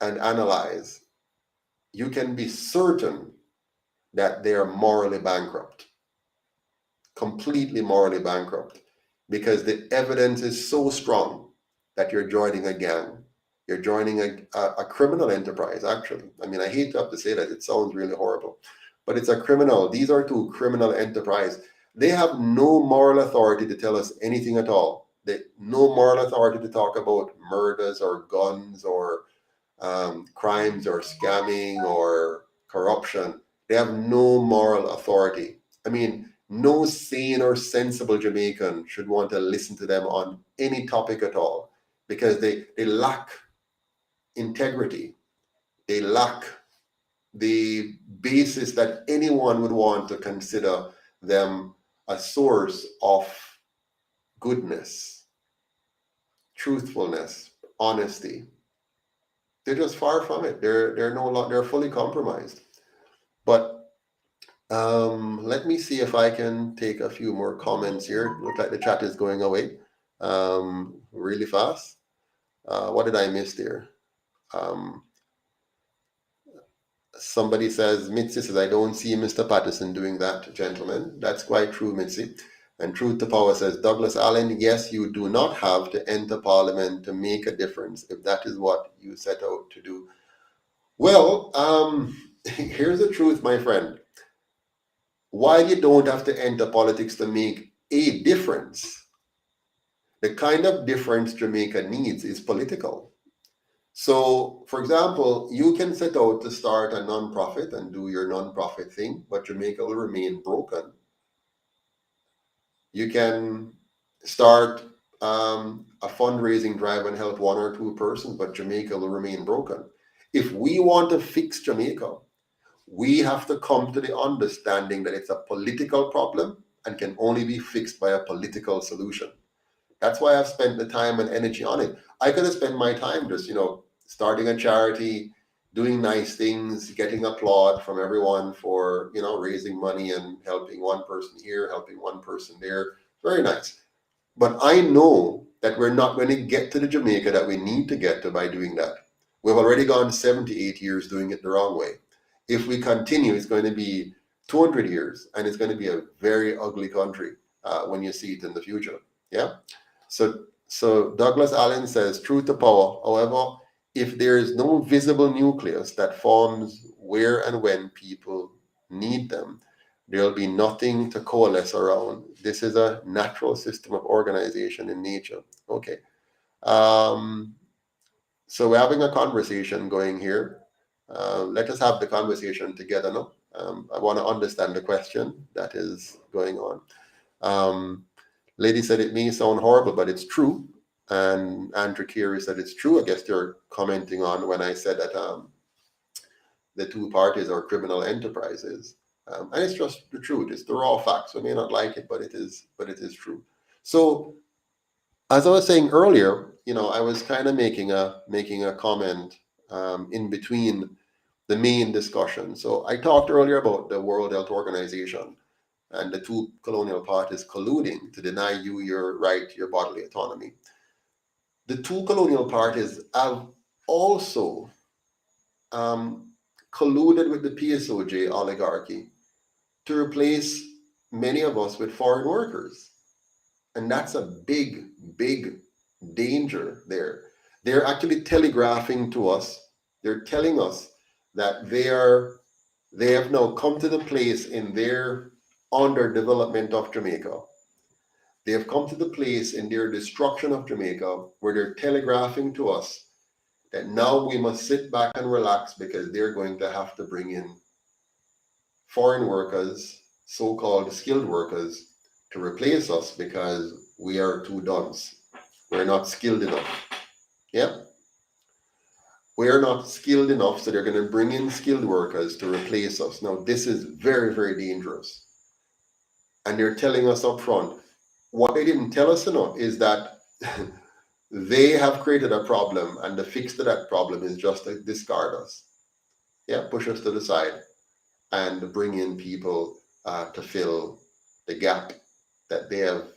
and analyze, you can be certain that they are morally bankrupt. Completely morally bankrupt, because the evidence is so strong that you're joining a gang. You're joining a criminal enterprise, actually. I mean, I hate to have to say that. It sounds really horrible. But it's a criminal. These are two criminal enterprises. They have no moral authority to tell us anything at all. No moral authority to talk about murders or guns or crimes or scamming or corruption. They have no moral authority. I mean, no sane or sensible Jamaican should want to listen to them on any topic at all because they lack integrity. They lack the basis that anyone would want to consider them a source of goodness, truthfulness, honesty. They're just far from it. They're fully compromised. But let me see if I can take a few more comments here. Look like the chat is going away really fast. What did I miss there? Somebody says, Mitzi says, I don't see Mr. Patterson doing that, gentlemen. That's quite true, Mitzi. And Truth to Power says, Douglas Allen, yes, you do not have to enter Parliament to make a difference if that is what you set out to do. Well, here's the truth, my friend. While you don't have to enter politics to make a difference, the kind of difference Jamaica needs is political. So, for example, you can set out to start a non-profit and do your non-profit thing, but Jamaica will remain broken. You can start a fundraising drive and help one or two persons, but Jamaica will remain broken. If we want to fix Jamaica, we have to come to the understanding that it's a political problem and can only be fixed by a political solution. That's why I've spent the time and energy on it. I could have spent my time just, starting a charity, doing nice things, getting applaud from everyone for, raising money and helping one person here, helping one person there. Very nice. But I know that we're not going to get to the Jamaica that we need to get to by doing that. We've already gone 78 years doing it the wrong way. If we continue, it's going to be 200 years, and it's going to be a very ugly country when you see it in the future. Yeah. So Douglas Allen says, truth to power. However, if there is no visible nucleus that forms where and when people need them, there'll be nothing to coalesce around. This is a natural system of organization in nature. Okay. So we're having a conversation going here. Let us have the conversation together now. I want to understand the question that is going on. Lady said it may sound horrible, but it's true. And Andrew Carey said it's true. I guess they're commenting on when I said that the two parties are criminal enterprises. And it's just the truth. It's the raw facts. We may not like it, but it is true. So as I was saying earlier, I was kind of making a comment in between the main discussion. So I talked earlier about the World Health Organization and the two colonial parties colluding to deny you your right to your bodily autonomy. The two colonial parties have also colluded with the PSOJ Oligarchy to replace many of us with foreign workers. And that's a big, big danger there. They're actually telegraphing to us, they're telling us that they have now come to the place in their underdevelopment of Jamaica. They have come to the place in their destruction of Jamaica where they're telegraphing to us that now we must sit back and relax because they're going to have to bring in foreign workers, so-called skilled workers, to replace us because we are too dunce. We're not skilled enough. Yeah? We're not skilled enough, so they're going to bring in skilled workers to replace us. Now, this is very, very dangerous. And they're telling us up front. What they didn't tell us enough is that they have created a problem, and the fix to that problem is just to discard us. Yeah, push us to the side and bring in people to fill the gap that they have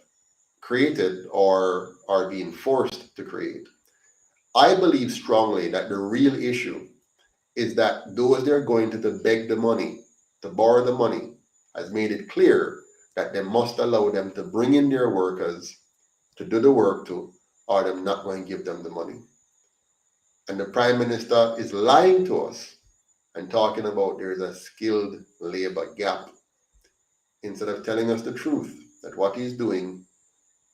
created or are being forced to create. I believe strongly that the real issue is that those they're going to beg the money, to borrow the money, has made it clear that they must allow them to bring in their workers to do the work too, or they're not going to give them the money. And the Prime Minister is lying to us and talking about there's a skilled labor gap, instead of telling us the truth, that what he's doing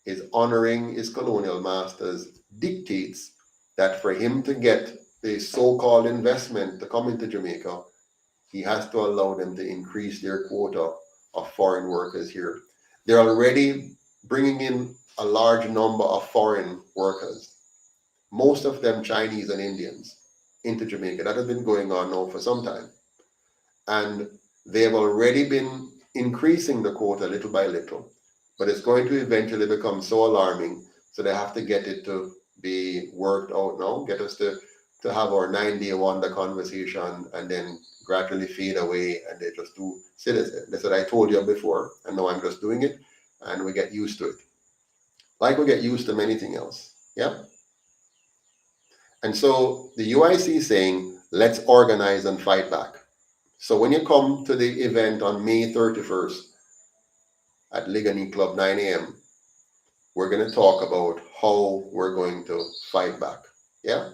is honoring his colonial masters' dictates that for him to get the so-called investment to come into Jamaica, he has to allow them to increase their quota of foreign workers here. They're already bringing in a large number of foreign workers, most of them Chinese and Indians, into Jamaica. That has been going on now for some time. And they've already been increasing the quota little by little, but it's going to eventually become so alarming, so they have to get it to be worked out now, get us to have our 9-day wonder conversation and then gradually fade away, and they just do citizen. They said, I told you before, and now I'm just doing it, and we get used to it. Like we get used to anything else. Yeah? And so the UIC is saying, let's organize and fight back. So when you come to the event on May 31st, at Linguanea Club 9 a.m. We're going to talk about how we're going to fight back. Yeah.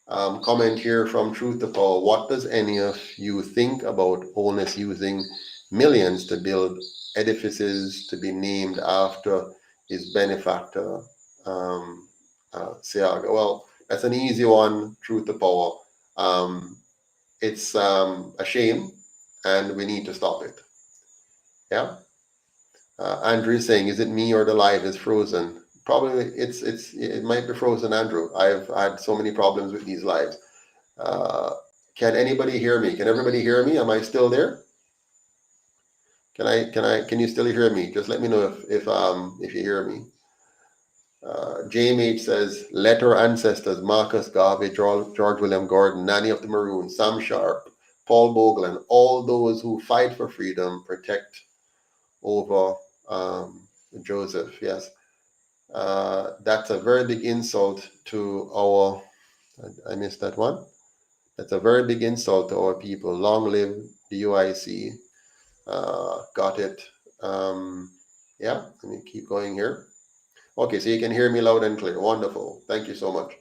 Comment here from Truth to Power. What does any of you think about Onus using millions to build edifices to be named after his benefactor, Seaga? Well, that's an easy one, Truth to Power. It's a shame, and we need to stop it. Yeah. Andrew is saying, is it me or the live is frozen? Probably it might be frozen, Andrew. I've had so many problems with these lives. Uh, can anybody hear me? Can everybody hear me? Am I still there? Can you still hear me? Just let me know if you hear me. JMH says, let our ancestors, Marcus Garvey, George William Gordon, Nanny of the Maroons, Sam Sharp, Paul Bogle, and all those who fight for freedom protect over Joseph. Yes. That's a very big insult to our, I missed that one. That's a very big insult to our people. Long live the UIC. Got it. Yeah, let me keep going here. Okay, so you can hear me loud and clear. Wonderful. Thank you so much.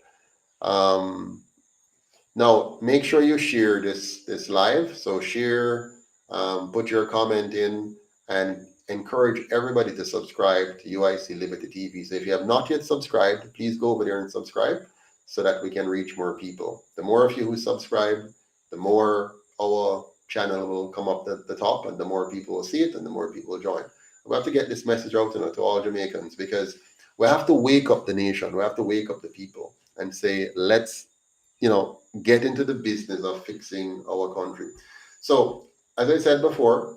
Now, make sure you share this live. So share, put your comment in, and encourage everybody to subscribe to UIC Liberty TV. So if you have not yet subscribed, please go over there and subscribe so that we can reach more people. The more of you who subscribe, the more our channel will come up at the top, and the more people will see it, and the more people will join. We have to get this message out to all Jamaicans, because we have to wake up the nation. We have to wake up the people and say, let's get into the business of fixing our country. So, as I said before,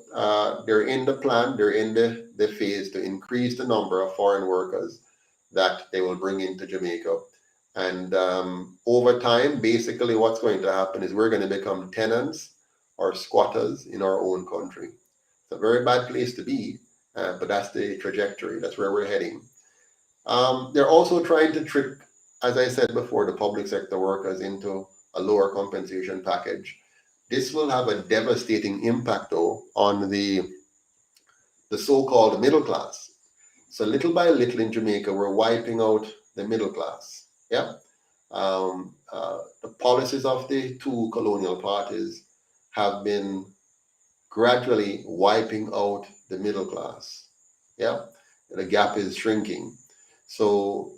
they're in the plan, they're in the phase to increase the number of foreign workers that they will bring into Jamaica. And over time, basically what's going to happen is we're going to become tenants or squatters in our own country. It's a very bad place to be, but that's the trajectory. That's where we're heading. They're also trying to trick, as I said before, the public sector workers into a lower compensation package. This will have a devastating impact, though, on the so-called middle class. So little by little in Jamaica, we're wiping out the middle class. Yeah. The policies of the two colonial parties have been gradually wiping out the middle class. Yeah. The gap is shrinking. So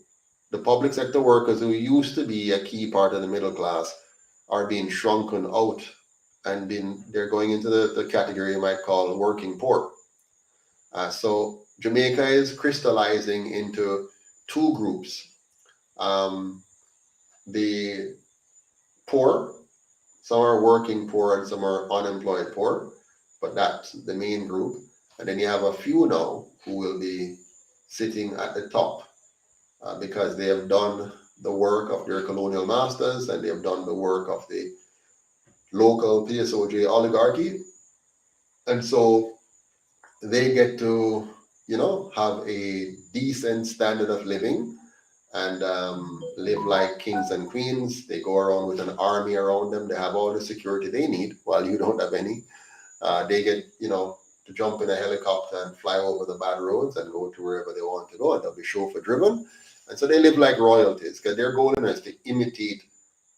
the public sector workers who used to be a key part of the middle class are being shrunken out, and they're going into the category you might call working poor. So Jamaica is crystallizing into two groups. The poor, some are working poor and some are unemployed poor, but that's the main group. And then you have a few now who will be sitting at the top because they have done the work of their colonial masters, and they have done the work of the local PSOJ oligarchy. And so they get to, have a decent standard of living and live like kings and queens. They go around with an army around them. They have all the security they need while you don't have any. They get, to jump in a helicopter and fly over the bad roads and go to wherever they want to go, and they'll be chauffeur driven. And so they live like royalties, because their goal is to imitate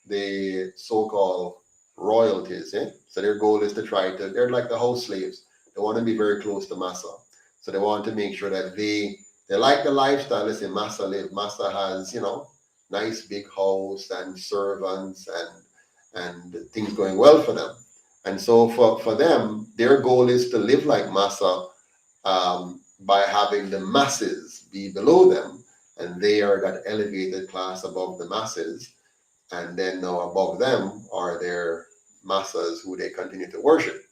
the so-called royalties. So their goal is to they're like the house slaves. They want to be very close to Massa. So they want to make sure that they like the lifestyle. Listen, Massa live. Massa has, nice big house and servants and things going well for them. And so for them, their goal is to live like Massa, by having the masses be below them, and they are that elevated class above the masses. And then now above them are their masses who they continue to worship.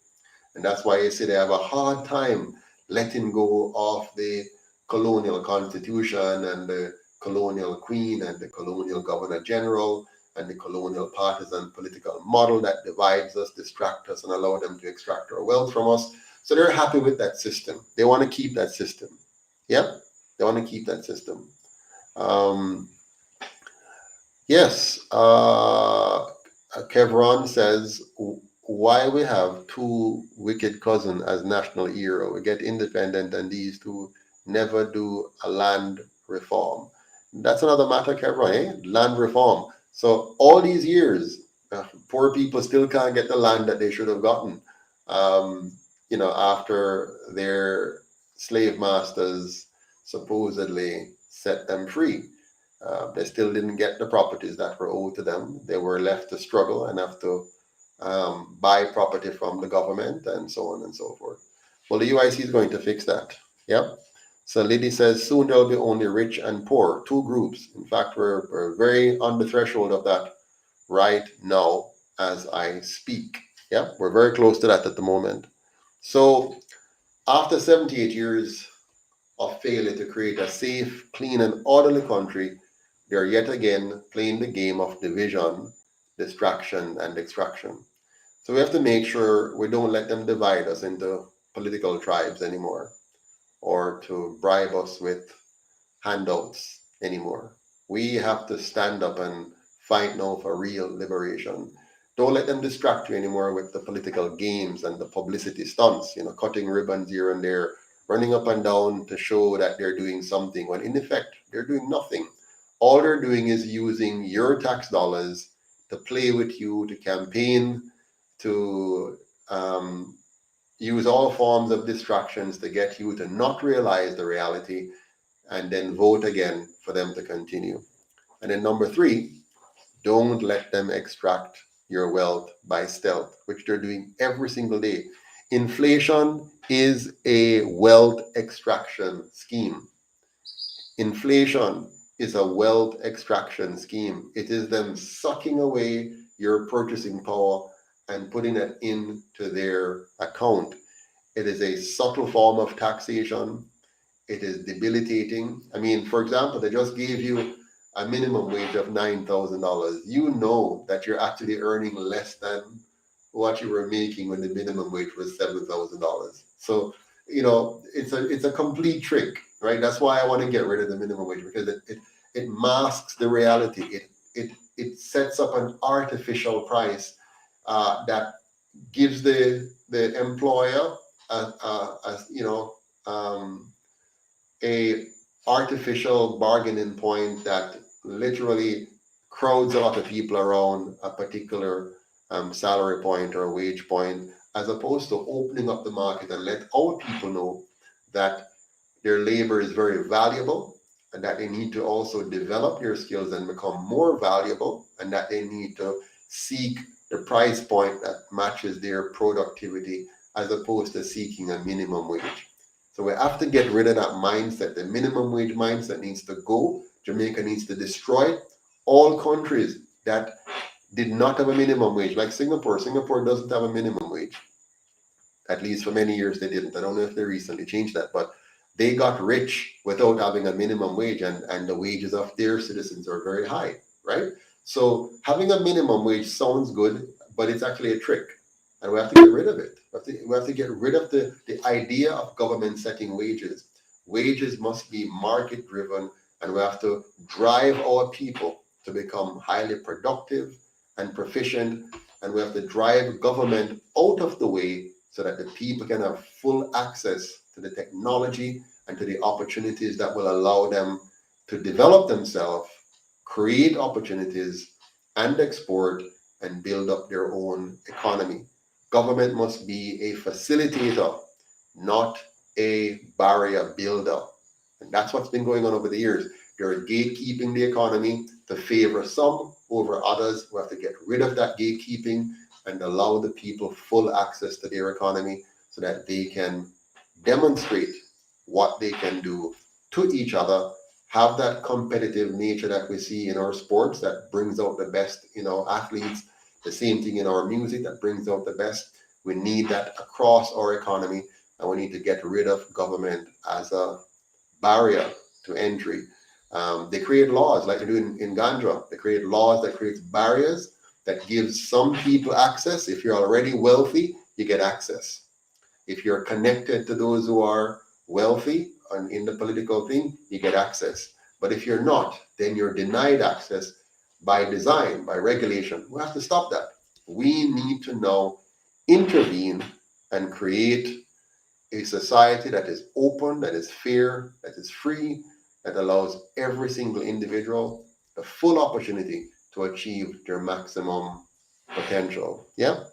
And that's why you see they have a hard time letting go of the colonial constitution and the colonial queen and the colonial governor general and the colonial partisan political model that divides us, distracts us, and allow them to extract our wealth from us. So they're happy with that system. They want to keep that system. Yeah, they want to keep that system. Yes, Kevron says, why we have two wicked cousins as national hero. We get independent and these two never do a land reform. That's another matter, Kevin, eh? Land reform. So all these years, poor people still can't get the land that they should have gotten. Um, after their slave masters supposedly set them free. They still didn't get the properties that were owed to them. They were left to struggle and have to buy property from the government and so on and so forth. Well, the UIC is going to fix that. Yep. So Liddy says soon there'll be only rich and poor, two groups. In fact, we're very on the threshold of that right now as I speak. Yeah, we're very close to that at the moment. So after 78 years of failure to create a safe, clean, and orderly country, they're yet again playing the game of division, distraction, and extraction. So we have to make sure we don't let them divide us into political tribes anymore or to bribe us with handouts anymore. We have to stand up and fight now for real liberation. Don't let them distract you anymore with the political games and the publicity stunts, cutting ribbons here and there, running up and down to show that they're doing something when in effect they're doing nothing. All they're doing is using your tax dollars to play with you, to campaign, to use all forms of distractions to get you to not realize the reality and then vote again for them to continue. And then number three, don't let them extract your wealth by stealth, which they're doing every single day. Inflation is a wealth extraction scheme. Inflation is a wealth extraction scheme. It is them sucking away your purchasing power and putting it into their account. It is a subtle form of taxation. It is debilitating. I mean, for example, they just gave you a minimum wage of $9,000. You know that you're actually earning less than what you were making when the minimum wage was $7,000. So, it's a complete trick, right? That's why I want to get rid of the minimum wage, because it masks the reality. It sets up an artificial price that gives the employer a artificial bargaining point that literally crowds a lot of people around a particular salary point or wage point, as opposed to opening up the market and let our people know that their labor is very valuable and that they need to also develop their skills and become more valuable, and that they need to seek the price point that matches their productivity as opposed to seeking a minimum wage. So we have to get rid of that mindset. The minimum wage mindset needs to go. Jamaica needs to destroy all countries that did not have a minimum wage, like Singapore. Singapore doesn't have a minimum wage. At least for many years they didn't. I don't know if they recently changed that, but they got rich without having a minimum wage, and the wages of their citizens are very high, right? So having a minimum wage sounds good, but it's actually a trick, and we have to get rid of it. We have to get rid of the idea of government setting wages. Wages must be market driven, and we have to drive our people to become highly productive and proficient, and we have to drive government out of the way so that the people can have full access to the technology and to the opportunities that will allow them to develop themselves, create opportunities, and export and build up their own economy. Government must be a facilitator, not a barrier builder. And that's what's been going on over the years. They're gatekeeping the economy to favor some over others. We have to get rid of that gatekeeping and allow the people full access to their economy so that they can demonstrate what they can do to each other, have that competitive nature that we see in our sports that brings out the best in our athletes, the same thing in our music that brings out the best. We need that across our economy, and we need to get rid of government as a barrier to entry. They create laws like they do in Gandra. They create laws that create barriers that gives some people access. If you're already wealthy, you get access. If you're connected to those who are wealthy and in the political thing, you get access. But if you're not, then you're denied access by design, by regulation. We have to stop that. We need to now intervene and create a society that is open, that is fair, that is free, that allows every single individual the full opportunity to achieve their maximum potential. Yeah.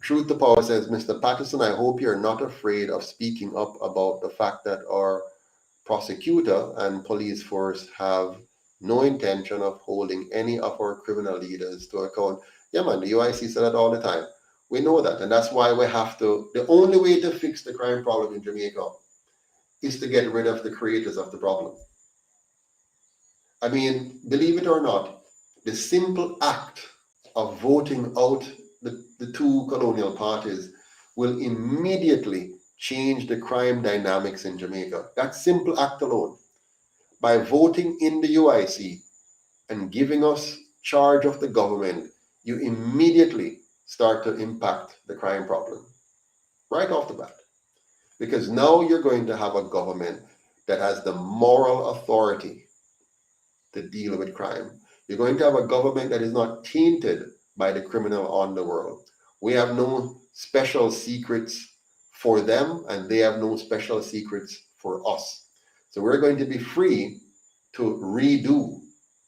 Truth to Power says, Mr. Patterson, I hope you're not afraid of speaking up about the fact that our prosecutor and police force have no intention of holding any of our criminal leaders to account. Yeah, man, the UIC said that all the time. We know that, and that's why we have to. The only way to fix the crime problem in Jamaica is to get rid of the creators of the problem. I mean, believe it or not, the simple act of voting out the two colonial parties will immediately change the crime dynamics in Jamaica. That simple act alone. By voting in the UIC and giving us charge of the government, you immediately start to impact the crime problem right off the bat. Because now you're going to have a government that has the moral authority to deal with crime. You're going to have a government that is not tainted by the criminal underworld. We have no special secrets for them, and they have no special secrets for us. So we're going to be free to redo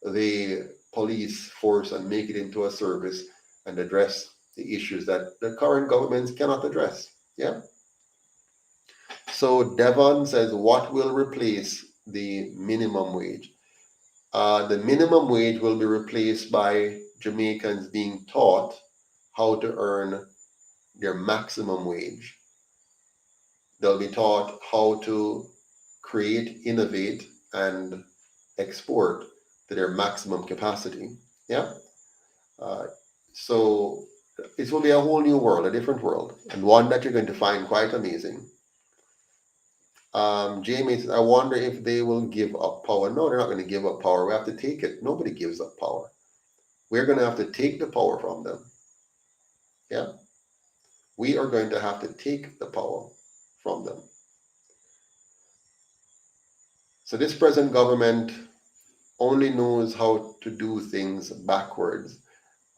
the police force and make it into a service and address the issues that the current governments cannot address. Yeah. So Devon says, what will replace the minimum wage? The minimum wage will be replaced by Jamaicans being taught how to earn their maximum wage. They'll be taught how to create, innovate, and export to their maximum capacity. Yeah. Uh, so it will be a whole new world, a different world, and one that you're going to find quite amazing. Jamie says, I wonder if they will give up power. No, they're not going to give up power. We have to take it. Nobody gives up power. We're going to have to take the power from them. Yeah. We are going to have to take the power from them. So this present government only knows how to do things backwards.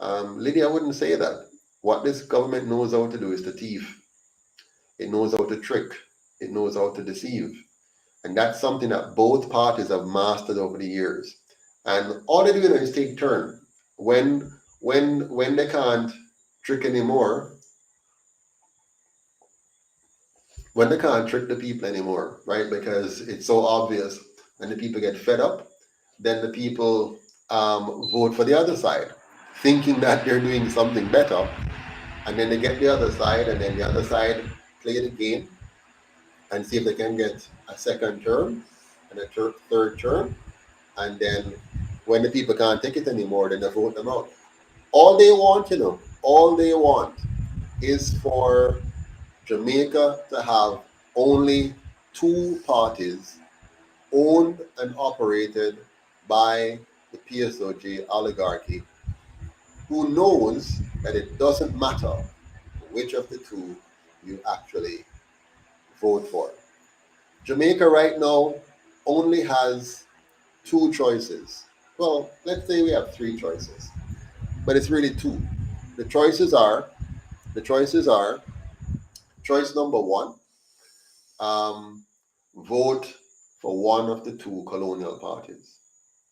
Lydia wouldn't say that. What this government knows how to do is to thief. It knows how to trick. It knows how to deceive. And that's something that both parties have mastered over the years. And all they do is take turn. When they can't trick anymore, when they can't trick the people anymore, right? Because it's so obvious, and the people get fed up, then the people vote for the other side, thinking that they're doing something better, and then they get the other side, and then the other side play the game and see if they can get a second term and a third term, and then when the people can't take it anymore, then they vote them out. All they want, all they want is for Jamaica to have only two parties owned and operated by the PSOJ oligarchy, who knows that it doesn't matter which of the two you actually vote for. Jamaica right now only has two choices. Well, let's say we have three choices, but it's really two. The choices are, the choices are choice number one, um, vote for one of the two colonial parties,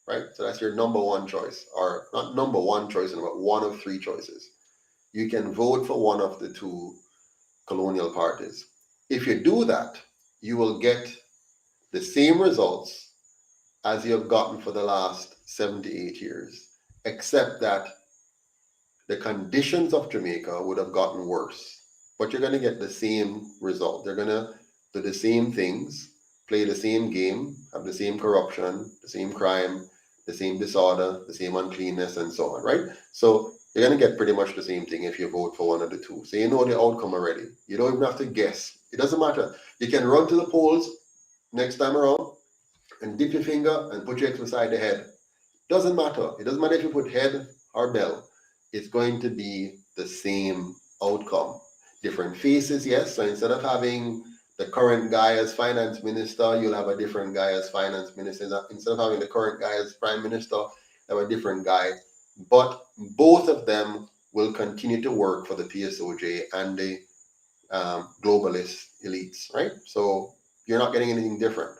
right? So that's your number one choice, or not number one choice, but one of three choices. You can vote for one of the two colonial parties. If you do that, you will get the same results as you have gotten for the last 78 years, except that the conditions of Jamaica would have gotten worse. But you're going to get the same result. They're going to do the same things, play the same game, have the same corruption, the same crime, the same disorder, the same uncleanness, and so on, right? So you're going to get pretty much the same thing if you vote for one of the two. So you know the outcome already. You don't even have to guess. It doesn't matter. You can run to the polls next time around and dip your finger and put your X beside the head. Doesn't matter. It doesn't matter if you put head or bell. It's going to be the same outcome. Different faces, yes. So instead of having the current guy as finance minister, you'll have a different guy as finance minister. Instead of having the current guy as prime minister, you have a different guy. But both of them will continue to work for the PSOJ and the globalist elites, right? So you're not getting anything different.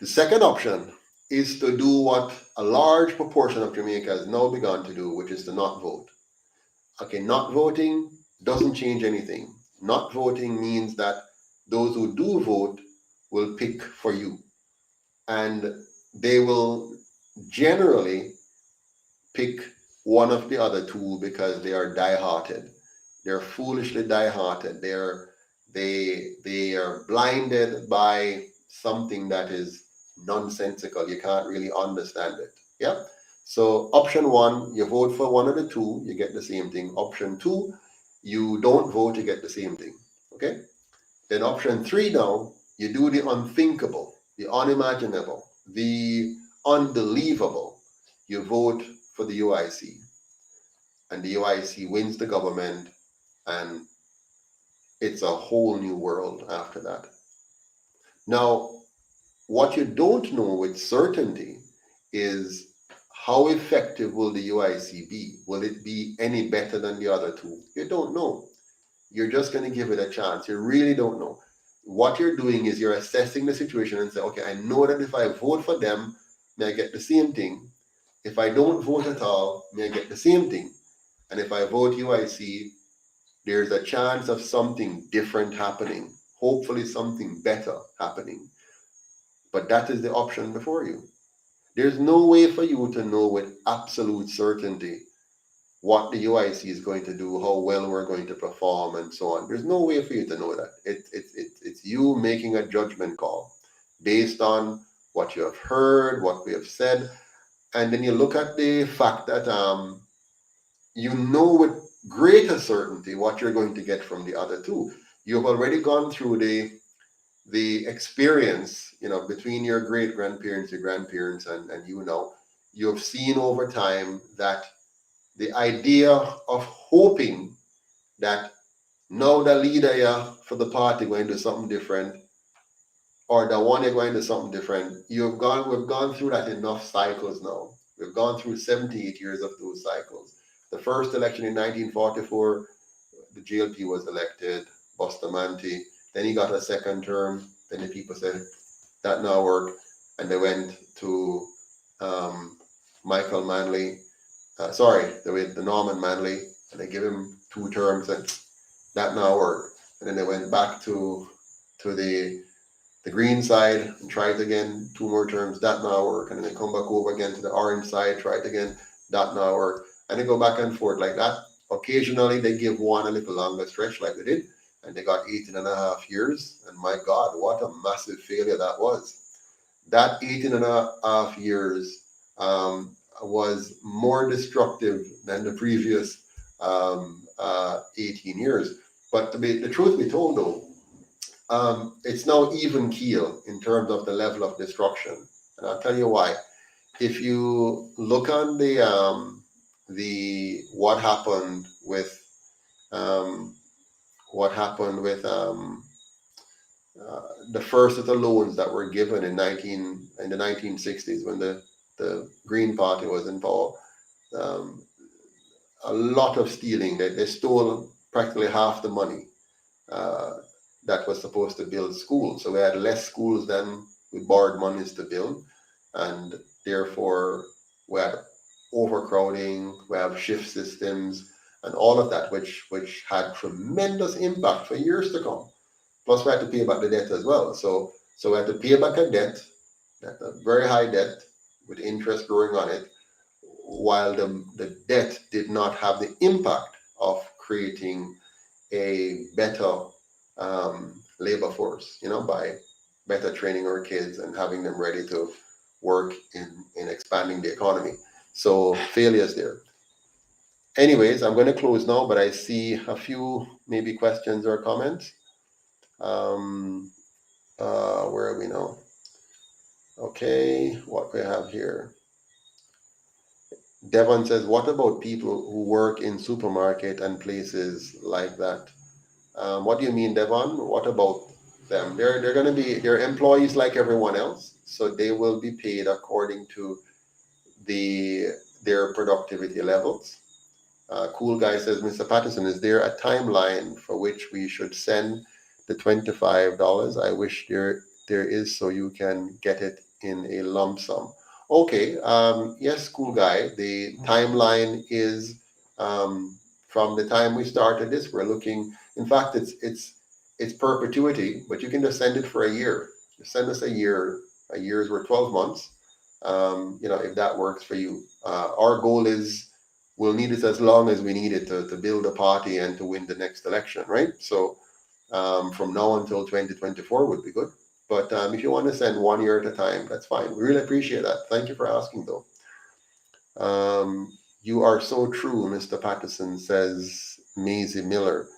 The second option is to do what a large proportion of Jamaica has now begun to do, which is to not vote. Okay, not voting doesn't change anything. Not voting means that those who do vote will pick for you. And they will generally pick one of the other two because they are die-hearted. They're foolishly die-hearted. They are blinded by something that is nonsensical. You can't really understand it. Yeah. So option one, you vote for one of the two, you get the same thing. Option two, you don't vote, you get the same thing. Okay. Then option three now, you do the unthinkable, the unimaginable, the unbelievable. You vote for the UIC, and the UIC wins the government, and it's a whole new world after that. Now, what you don't know with certainty is how effective will the UIC be? Will it be any better than the other two? You don't know. You're just going to give it a chance. You really don't know. What you're doing is you're assessing the situation and say, okay, I know that if I vote for them, may I get the same thing. If I don't vote at all, may I get the same thing. And if I vote UIC, there's a chance of something different happening, hopefully something better happening. But that is the option before you. There's no way for you to know with absolute certainty what the UIC is going to do, how well we're going to perform, and so on. There's no way for you to know that. It's you making a judgment call based on what you have heard, what we have said, and then you look at the fact that you know with greater certainty what you're going to get from the other two. You've already gone through the experience, between your great grandparents, your grandparents, and you know, you've seen over time that the idea of hoping that now the leader for the party going to do something different, or the one you're going to do something different, we've gone through that enough cycles now. We've gone through 78 years of those cycles. The first election in 1944, the GLP was elected, Bustamante. Then he got a second term. Then the people said, that now work. And they went to Michael Manley. They went to Norman Manley, and they gave him 2 terms, and that now work. And then they went back to the green side and tried again, 2 more terms, that now work. And then they come back over again to the orange side, tried again, that now work. And they go back and forth like that. Occasionally they give one a little longer stretch like they did, and they got 18.5 years. And my God, what a massive failure that was. That 18.5 years was more destructive than the previous 18 years. But the truth be told, though, it's now even keel in terms of the level of destruction, and I'll tell you why. If you look on the what happened with the first of the loans that were given in the 1960s when the Green Party was in power, a lot of stealing. They stole practically half the money that was supposed to build schools. So we had less schools than we borrowed monies to build, and therefore we had overcrowding, we have shift systems, and all of that, which had tremendous impact for years to come. Plus, we had to pay back the debt as well. So we had to pay back a debt, a very high debt with interest growing on it, while the debt did not have the impact of creating a better labor force, by better training our kids and having them ready to work in expanding the economy. So failures there. Anyways, I'm going to close now, but I see a few maybe questions or comments. Where are we now? Okay, what we have here. Devon says, what about people who work in supermarket and places like that? What do you mean, Devon? What about them? They're going to be, they're employees like everyone else, so they will be paid according to their productivity levels. Cool Guy says, Mr. Patterson, is there a timeline for which we should send the $25? I wish there is, so you can get it in a lump sum. Okay, yes, Cool Guy. The timeline is from the time we started this. We're looking. In fact, it's perpetuity, but you can just send it for a year. Just send us a year. A year's worth 12 months. If that works for you. Our goal is we'll need it as long as we need it to build a party and to win the next election, right? So from now until 2024 would be good. But if you want to send 1 year at a time, that's fine. We really appreciate that. Thank you for asking, though. You are so true, Mr. Patterson, says Maisie Miller.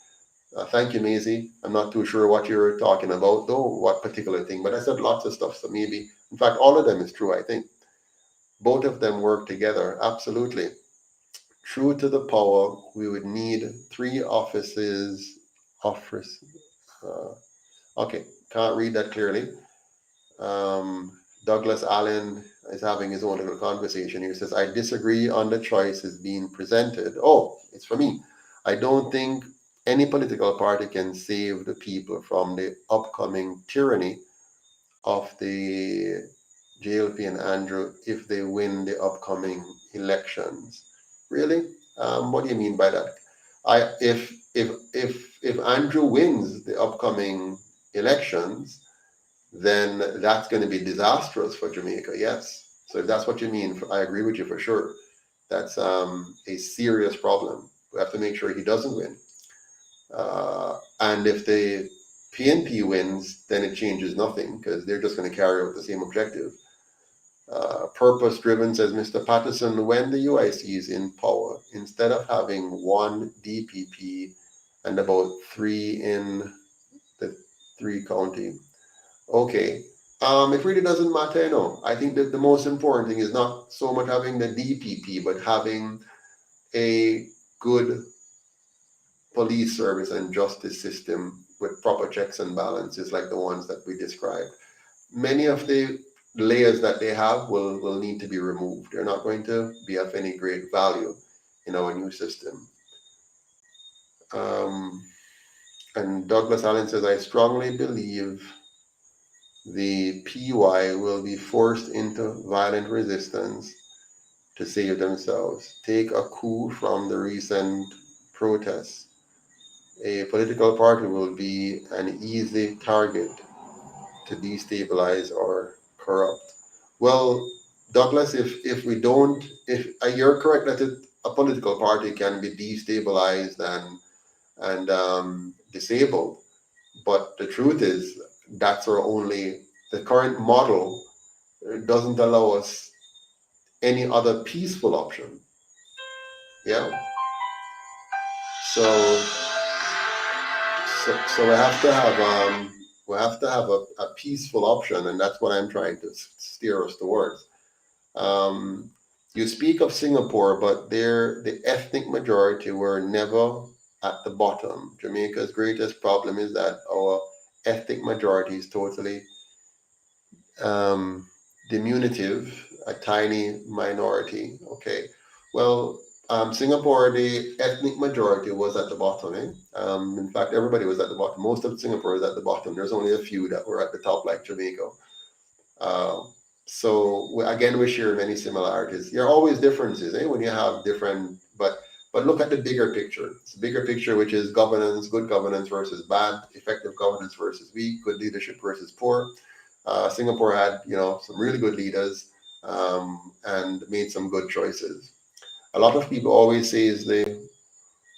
Thank you, Maisie. I'm not too sure what you're talking about, though, what particular thing, but I said lots of stuff. So maybe, in fact, all of them is true, I think. Both of them work together. Absolutely. True to the power, we would need 3 offices. Office. Uh, okay, can't read that clearly. Douglas Allen is having his own little conversation here. He says, I disagree on the choices being presented. Oh, it's for me. I don't think any political party can save the people from the upcoming tyranny of the JLP and Andrew if they win the upcoming elections. Really? What do you mean by that? If Andrew wins the upcoming elections, then that's going to be disastrous for Jamaica. Yes. So if that's what you mean, I agree with you for sure. That's a serious problem. We have to make sure he doesn't win. And if the PNP wins, then it changes nothing because they're just going to carry out the same objective. Purpose driven, says Mr. Patterson, when the UIC is in power, instead of having 1 DPP and about 3 in the 3 county. Okay. It really doesn't matter, I think that the most important thing is not so much having the DPP, but having a good police service and justice system with proper checks and balances like the ones that we described. Many of the layers that they have will need to be removed. They're not going to be of any great value in our new system. And Douglas Allen says, I strongly believe the PY will be forced into violent resistance to save themselves. Take a coup from the recent protests. A political party will be an easy target to destabilize or corrupt. Well, Douglas, if we don't, if you're correct that a political party can be destabilized and disabled, but the truth is that's our only. The current model doesn't allow us any other peaceful option. Yeah. So so we have to have a peaceful option, and that's what I'm trying to steer us towards. Um, you speak of Singapore, but the ethnic majority were never at the bottom. Jamaica's greatest problem is that our ethnic majority is totally um, diminutive, a tiny minority. Okay, well, Singapore, the ethnic majority was at the bottom. In fact, everybody was at the bottom. Most of Singapore is at the bottom. There's only a few that were at the top, like Jamaica. Uh, again, we share many similarities. There are always differences, when you have different, but look at the bigger picture. It's the bigger picture, which is governance, good governance versus bad, effective governance versus weak, good leadership versus poor. Singapore had, some really good leaders and made some good choices. A lot of people always say is the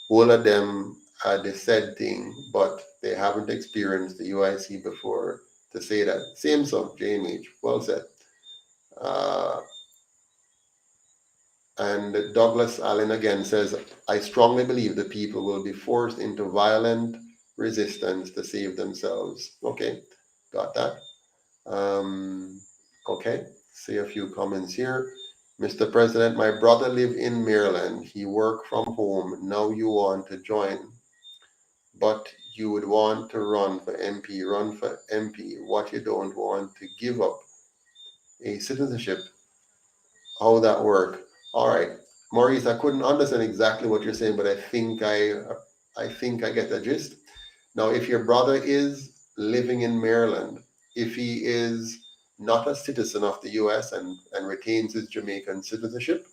all of them had the said thing, but they haven't experienced the UIC before to say that. Same song, JMH. Well said. Uh, and Douglas Allen again says, I strongly believe the people will be forced into violent resistance to save themselves. Okay, got that. Okay, see a few comments here. Mr. President, my brother live in Maryland. He work from home. Now you want to join, but you would want to run for MP. Run for MP. What you don't want to give up a citizenship. How that work? All right. Maurice, I couldn't understand exactly what you're saying, but I think I get the gist. Now, if your brother is living in Maryland, if he is not a citizen of the U.S. and retains his Jamaican citizenship,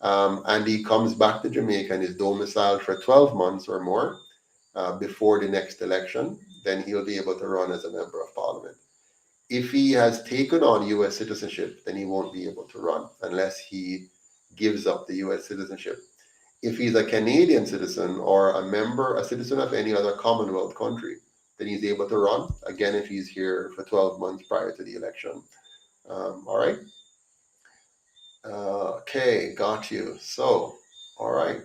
and he comes back to Jamaica and is domiciled for 12 months or more before the next election, then he'll be able to run as a member of parliament. If he has taken on U.S. citizenship, then he won't be able to run unless he gives up the U.S. citizenship. If he's a Canadian citizen or a citizen of any other Commonwealth country, then he's able to run, again, if he's here for 12 months prior to the election. All right. Okay, got you. So, all right.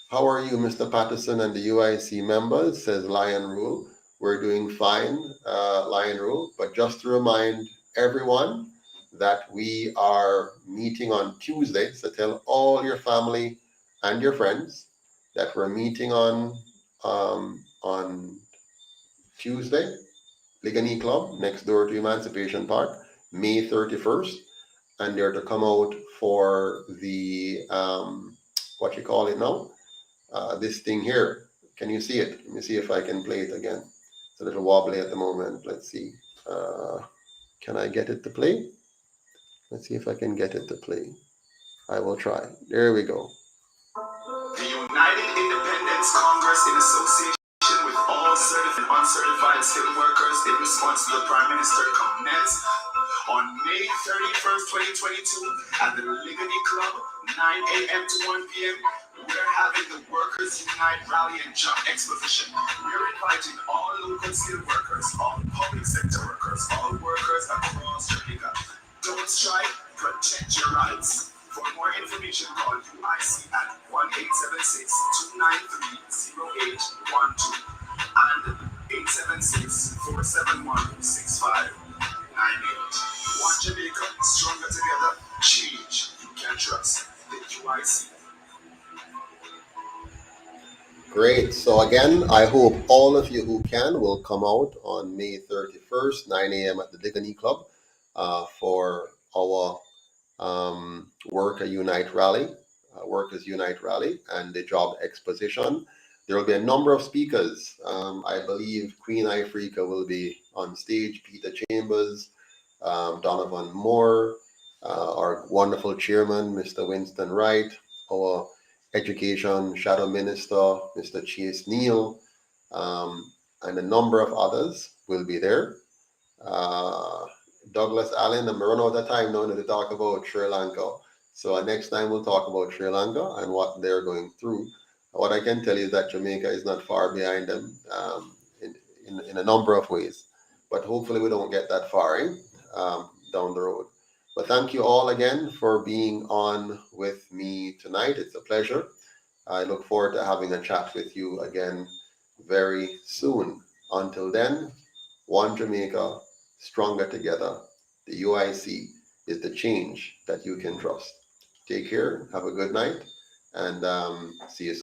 How are you, Mr. Patterson and the UIC members? Says Lion Rule. We're doing fine, Lion Rule. But just to remind everyone that we are meeting on Tuesday. So tell all your family and your friends that we're meeting on Tuesday, Linguanea Club, next door to Emancipation Park, May 31st. And they're to come out for the, what you call it now? This thing here. Can you see it? Let me see if I can play it again. It's a little wobbly at the moment. Let's see. Can I get it to play? Let's see if I can get it to play. I will try. There we go. The United Independence Congress, in association with all certified and uncertified skilled workers in response to the Prime Minister, commenced on May 31st, 2022 at the Linguanea Club, 9 a.m. to 1 p.m. We're having the Workers Unite Rally and Job Exposition. We're inviting all local skilled workers, all public sector workers, all workers across Jamaica. Don't strike, protect your rights. For more information, call UIC at 1-876-293-0812 and 876-471-6598. One Jamaica, stronger together, change you can trust. The UIC. Great. So again, I hope all of you who can will come out on May 31st, 9 a.m. at the Linguanea Club for our Workers Unite Rally and the Job Exposition. There will be a number of speakers. I believe Queen Ifrica will be on stage, Peter Chambers, Donovan Moore, our wonderful chairman, Mr. Winston Wright, our Education Shadow Minister, Mr. Chase Neal, and a number of others will be there. Douglas Allen, I'm running out of time now to talk about Sri Lanka. So next time we'll talk about Sri Lanka and what they're going through. What I can tell you is that Jamaica is not far behind them in a number of ways. But hopefully we don't get that far down the road. But thank you all again for being on with me tonight. It's a pleasure. I look forward to having a chat with you again very soon. Until then, one Jamaica, stronger together. The UIC is the change that you can trust. Take care, have a good night, and see you soon.